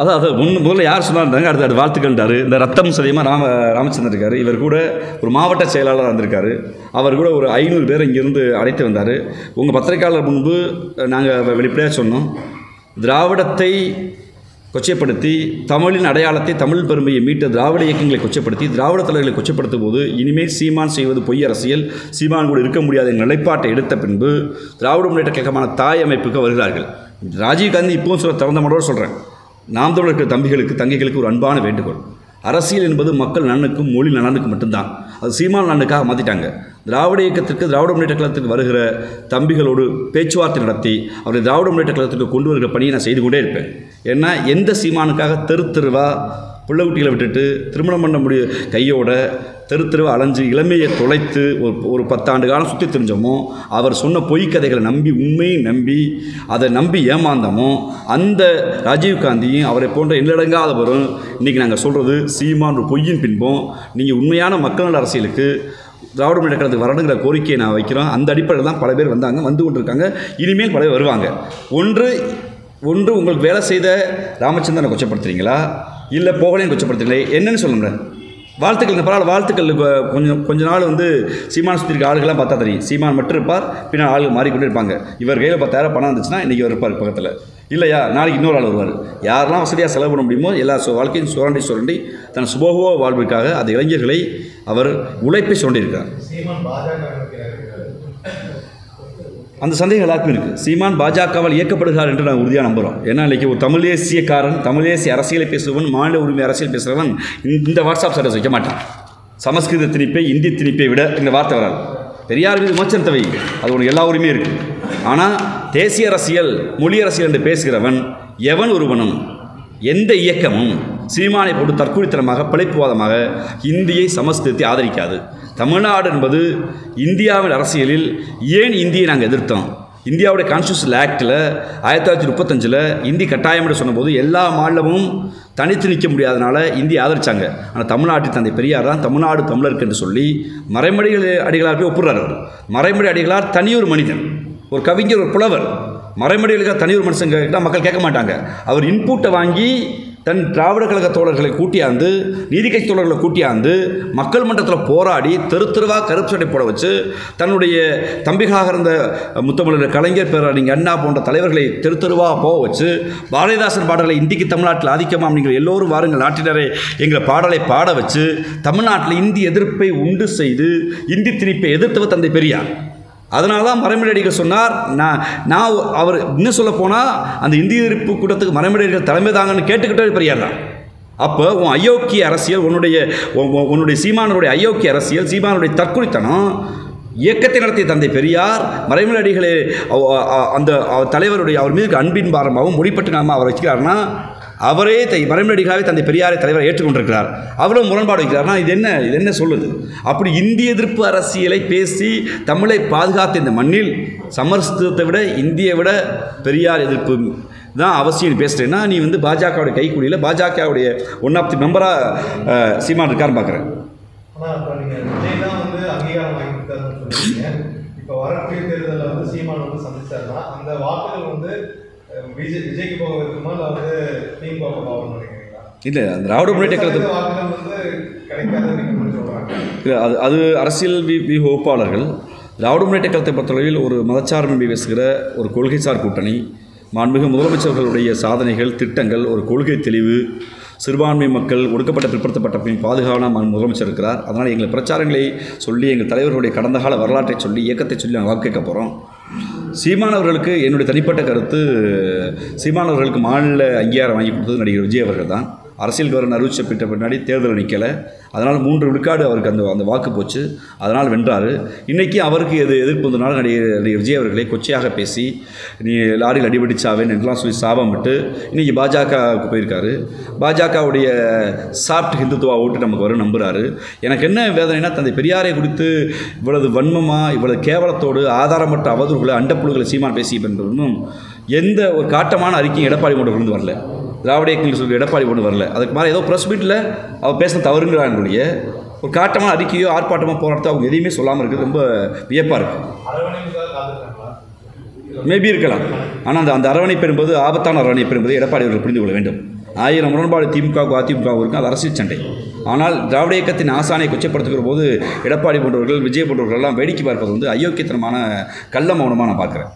அதாவது முதல்ல யார் சொன்னார்ந்தாங்க, அடுத்த வாழ்த்துக்கள்ன்றார். இந்த ரத்தம் சதியமாக ராமச்சந்திரன் இருக்கார். இவர் கூட ஒரு மாவட்ட செயலாளராக இருந்திருக்காரு. அவர் கூட ஒரு 500 பேர் இங்கேருந்து அழைத்து வந்தார். உங்கள் பத்திரிகையாளர் முன்பு நாங்கள் வெளிப்படையாக சொன்னோம், திராவிடத்தை கொச்சைப்படுத்தி தமிழின் அடையாளத்தை, தமிழ் பெருமையை மீட்ட திராவிட இயக்கங்களை கொச்சைப்படுத்தி திராவிட தலைவர்களை கொச்சைப்படுத்தும் போது இனிமேல் சீமான் செய்வது பொய் அரசியல், சீமான் கூட இருக்க முடியாத நிலைப்பாட்டை எடுத்த பின்பு திராவிட முன்னேற்ற கழகமான தாய் அமைப்புக்கு வருகிறார்கள். ராஜீவ்காந்தி இப்போவும் சொல்ல திறந்த மனோடு சொல்கிறேன், நாம் தமிழர் தம்பிகளுக்கு தங்கைகளுக்கு ஒரு அன்பான வேண்டுகோள். அரசியல் என்பது மக்கள் நலனுக்கும் மொழி நலனுக்கு மட்டும்தான். அது சீமான் நலனுக்காக மாற்றிட்டாங்க. திராவிட இயக்கத்திற்கு, திராவிட முன்னேற்ற கழகத்துக்கு வருகிற தம்பிகளோடு பேச்சுவார்த்தை நடத்தி அவரை திராவிட முன்னேற்ற கழகத்துக்கு கொண்டு வருகிற பணியை நான் செய்து கொண்டே இருப்பேன். ஏன்னா எந்த சீமானுக்காக தெருவா பிள்ளை குட்டிகளை விட்டுட்டு திருமணம் பண்ண கையோட தெருவா அலைஞ்சு இளமையை தொலைத்து ஒரு 10 ஆண்டு காலம் சுற்றி தெரிஞ்சோமோ, அவர் சொன்ன பொய்க்கதைகளை நம்பி, உண்மையை நம்பி, அதை நம்பி ஏமாந்தமோ, அந்த ராஜீவ்காந்தியும் அவரை போன்ற எண்ணடங்காதவரும் இன்றைக்கி நாங்கள் சொல்கிறது சீமான் ஒரு பொய்யின் பின்போம். நீங்கள் உண்மையான மக்கள் அரசியலுக்கு திராவிட முன்னேற்ற கழகத்துக்கு வரணுங்கிற கோரிக்கையை நான் வைக்கிறோம். அந்த அடிப்படையில் தான் பல பேர் வந்து கொண்டிருக்காங்க. இனிமேல் பல பேர் வருவாங்க. ஒன்று உங்களுக்கு வேலை செய்த ராமச்சந்திரனை கொச்சப்படுத்துறீங்களா, இல்லை போகலையும் கொச்சப்படுத்துறீங்களே, என்னன்னு சொல்லுங்க. வாழ்த்துக்கள், பரவாயில்ல, வாழ்த்துக்கள். கொஞ்ச நாள் சீமான் சுற்றி இருக்க ஆளுகள்லாம் பார்த்தா தெரியும். சீமான் மட்டும் இருப்பார், பின்னால் ஆளுகள் மாறிக்கொண்டே இருப்பாங்க. இவர் கையில் 10,000 பணம் இருந்துச்சுன்னா இன்றைக்கி அவர் இருப்பார் பக்கத்தில், இல்லையா நாளைக்கு இன்னொரு ஆள் வருவார். யாரெல்லாம் வசதியாக செலவு பண்ண முடியுமோ எல்லா வாழ்க்கையும் சுரண்டி தன் சுபோக வாழ்வுக்காக அந்த இளைஞர்களை அவர் உழைப்பை சுரண்டியிருக்கார். அந்த சந்தேகம் எல்லாருக்கும் இருக்குது. சீமான் பாஜகவால் இயக்கப்படுகிறார் என்று நாங்கள் உறுதியாக நம்புகிறோம். ஏன்னா இன்றைக்கி ஒரு தமிழ் தேசிய அரசியலை பேசுபவன், மாநில உரிமை அரசியல் பேசுகிறவன் இந்த வாட்ஸ்அப் ஸ்டேட்டஸ் வைக்க மாட்டான். சமஸ்கிருத திணிப்பை, இந்தி திணிப்பை விட இந்த வார்த்தை வராது. பெரியார் மீது விமர்சனத்தை வை, அது உனக்கு எல்லா உரிமையும் இருக்குது. ஆனால் தேசிய அரசியல், மொழி அரசியல் என்று பேசுகிறவன் எவன் ஒருவனும், எந்த இயக்கமும் சீமானை போட்டு தற்கொலைத்தனமாக பிழைப்புவாதமாக இந்தியை, சமஸ்கிருதத்தை ஆதரிக்காது. தமிழ்நாடு என்பது இந்தியாவின் அரசியலில் ஏன் இந்தியை நாங்கள் எதிர்த்தோம்? இந்தியாவுடைய கான்ஸ்டியூஷன் ஆக்டில் 1935 இந்தி கட்டாயம் என்று சொன்னபோது எல்லா மாநிலமும் தனித்து நிற்க முடியாதனால இந்தியை ஆதரித்தாங்க. ஆனால் தமிழ்நாட்டில் தந்தை பெரியார் தான் தமிழ்நாடு தமிழருக்கு என்று சொல்லி மறைமொழி அடிகளார் போய் ஒப்புறார். அவர் மறைமொழி அடிகளார் தனியொரு மனிதன், ஒரு கவிஞர், ஒரு புலவர். மறைமொழி அடிகளார் தனியொரு மனுஷன் கேட்டால் மக்கள் கேட்க மாட்டாங்க. அவர் இன்புட்டை வாங்கி தன் திராவிட கழக தோழர்களை கூட்டியாந்து, நீதி கட்சி தோழர்களை கூட்டியாந்து மக்கள் மன்றத்தில் போராடி தெருவா கருப்பு சட்டை போட வச்சு தன்னுடைய தம்பிகளாக இருந்த முத்தமிழர் கலைஞர், பேரறிஞர் அண்ணா போன்ற தலைவர்களை தெருவா போக வச்சு பாரதிதாசன் பாடலை இந்திக்கு தமிழ்நாட்டில் ஆதிக்கமாம், நீங்கள் எல்லோரும் வாருங்கள் நாட்டினரே எங்கள் பாடலை பாட வச்சு தமிழ்நாட்டில் இந்தி எதிர்ப்பை உண்டு செய்து இந்தி திணிப்பை எதிர்த்தவர் தந்தை பெரியார். அதனால தான் மறைமொழியடிகள் சொன்னார், நான் அவர் இன்னும் சொல்ல போனால் அந்த இந்திய எதிர்ப்பு கூட்டத்துக்கு மறைமொழியடிகள் தலைமை தாங்கன்னு கேட்டுக்கிட்டே பெரியார் தான். அப்போ உன் அயோக்கிய அரசியல், உன்னுடைய சீமானருடைய அயோக்கிய அரசியல், சீமானுடைய தற்குறித்தனம், இயக்கத்தை நடத்திய தந்தை பெரியார், மறைமலை அடிகளே அந்த தலைவருடைய அவர் மீது அன்பின் பாரமாகவும் முடிப்பட்டுக்காமல் அவர் வச்சுக்கிறாருன்னா, அவரே மறைமலை அடிகளாகவே தந்தை பெரியாரை தலைவரை ஏற்றுக்கொண்டிருக்கிறார். அவ்வளோ முரண்பாடு வைக்கிறார்னா இது என்ன சொல்லுது? அப்படி இந்திய எதிர்ப்பு அரசியலை பேசி தமிழை பாதுகாத்த இந்த மண்ணில் சமஸ்கிருதத்தை விட இந்தியை விட பெரியார் எதிர்ப்பு தான் அவசியம் பேசுகிறேன்னா, நீ பாஜகவுடைய கைக்கூலியில் பாஜகவுடைய ஒன் ஆஃப் தி மெம்பராக சீமான் இருக்காருன்னு பார்க்குறேன். ஆனால் இப்போ நீங்கள் விஜய் தான் அங்கீகாரம் வாங்கி கொடுத்தாருன்னு சொல்லுவீங்க. இப்போ வரக்கூடிய தேர்தலில் சீமான் சந்திச்சாருன்னா அந்த வாக்குகள் விஜய்க்கு போக இருக்குமா இல்லை திமுக போகணும்னு நினைக்கிறீங்களா? இல்லை, அந்த திராவிட முன்னேற்ற கழகத்தில் வாக்குகள் கிடைக்காதுன்னு சொல்கிறாங்க. இல்லை, அது அரசியல் வகுப்பாளர்கள். திராவிட முன்னேற்ற கழகத்தை பொறுத்தளவில் ஒரு மதச்சார்பின்மை பேசுகிற ஒரு கொள்கைசார் கூட்டணி, மாண்புமிகு முதலமைச்சர்களுடைய சாதனைகள், திட்டங்கள், ஒரு கொள்கை தெளிவு, சிறுபான்மை மக்கள், ஒடுக்கப்பட்ட பிற்படுத்தப்பட்ட பாதுகாப்பான முதலமைச்சர் இருக்கிறார். அதனால் எங்கள் பிரச்சாரங்களை சொல்லி, எங்கள் தலைவர்களுடைய கடந்த கால வரலாற்றை சொல்லி, இயக்கத்தை சொல்லி நாங்கள் வாக்கு கேட்க போகிறோம். சீமானவர்களுக்கு என்னுடைய தனிப்பட்ட கருத்து, சீமானவர்களுக்கு மாநில அங்கீகாரம் வாங்கி கொடுத்தது நடிகர் விஜய் அவர்கள் தான். அரசியல் கவர்னர் அறிவிச்சப்பட்ட பின்னாடி தேர்தல் நிற்கலை, அதனால் 3 விழுக்காடு அவருக்கு அந்த வாக்கு போச்சு, அதனால் வென்றார். இன்றைக்கி அவருக்கு எதிர்ப்பு வந்ததுனால நடிகர் விஜய் அவர்களை கொச்சையாக பேசி, நீ லாரியில் அடிபடிச்சாவேன்னு என்றெல்லாம் சொல்லி சாபம் விட்டு இன்றைக்கி பாஜகவுக்கு போயிருக்காரு. பாஜகவுடைய சாஃப்ட் ஹிந்துத்துவா ஓட்டு நமக்கு வரும் நம்புகிறாரு. எனக்கு என்ன வேதனைனா, தந்தை பெரியாரை குறித்து இவ்வளவு வன்மமாக, இவ்வளவு கேவலத்தோடு, ஆதாரமற்ற அவதூறுகளை, அண்டப்புழுகளை சீமான் பேசி பண்ணுறதும் எந்த ஒரு காட்டமான அறிக்கையும் எடப்பாடி கொண்டு வரல. திராவிட இயக்கங்கள் சொல்லி எடப்பாடி ஒன்று வரல. அதுக்கு மாதிரி ஏதோ ப்ரெஸ் மீட்டில் அவள் பேச தவறுங்கிறாங்களுடைய ஒரு காட்டமான அறிக்கையோ ஆர்ப்பாட்டமோ போராட்டத்தோ அவங்க எதையுமே சொல்லாமல் இருக்குது. ரொம்ப வியப்பாக இருக்குது. மேபி இருக்கலாம். ஆனால் அந்த அரவணைப்பு என்பது ஆபத்தான அரவணைப்பு என்பதை எடப்பாடி அவர்கள் புரிந்து கொள்ள வேண்டும். 1000 முரண்பாடு திமுகவுக்கு அதிமுகவுக்கு இருக்கும், அது அரசியல் சண்டை. ஆனால் திராவிட இயக்கத்தின் ஆசானை கொச்சப்படுத்துகிற போது எடப்பாடி போன்றவர்கள், விஜய் போன்றவர்கள் எல்லாம் வேடிக்கை பார்ப்பது அயோக்கியத்தனமான கள்ள மௌனமாக நான் பார்க்குறேன்.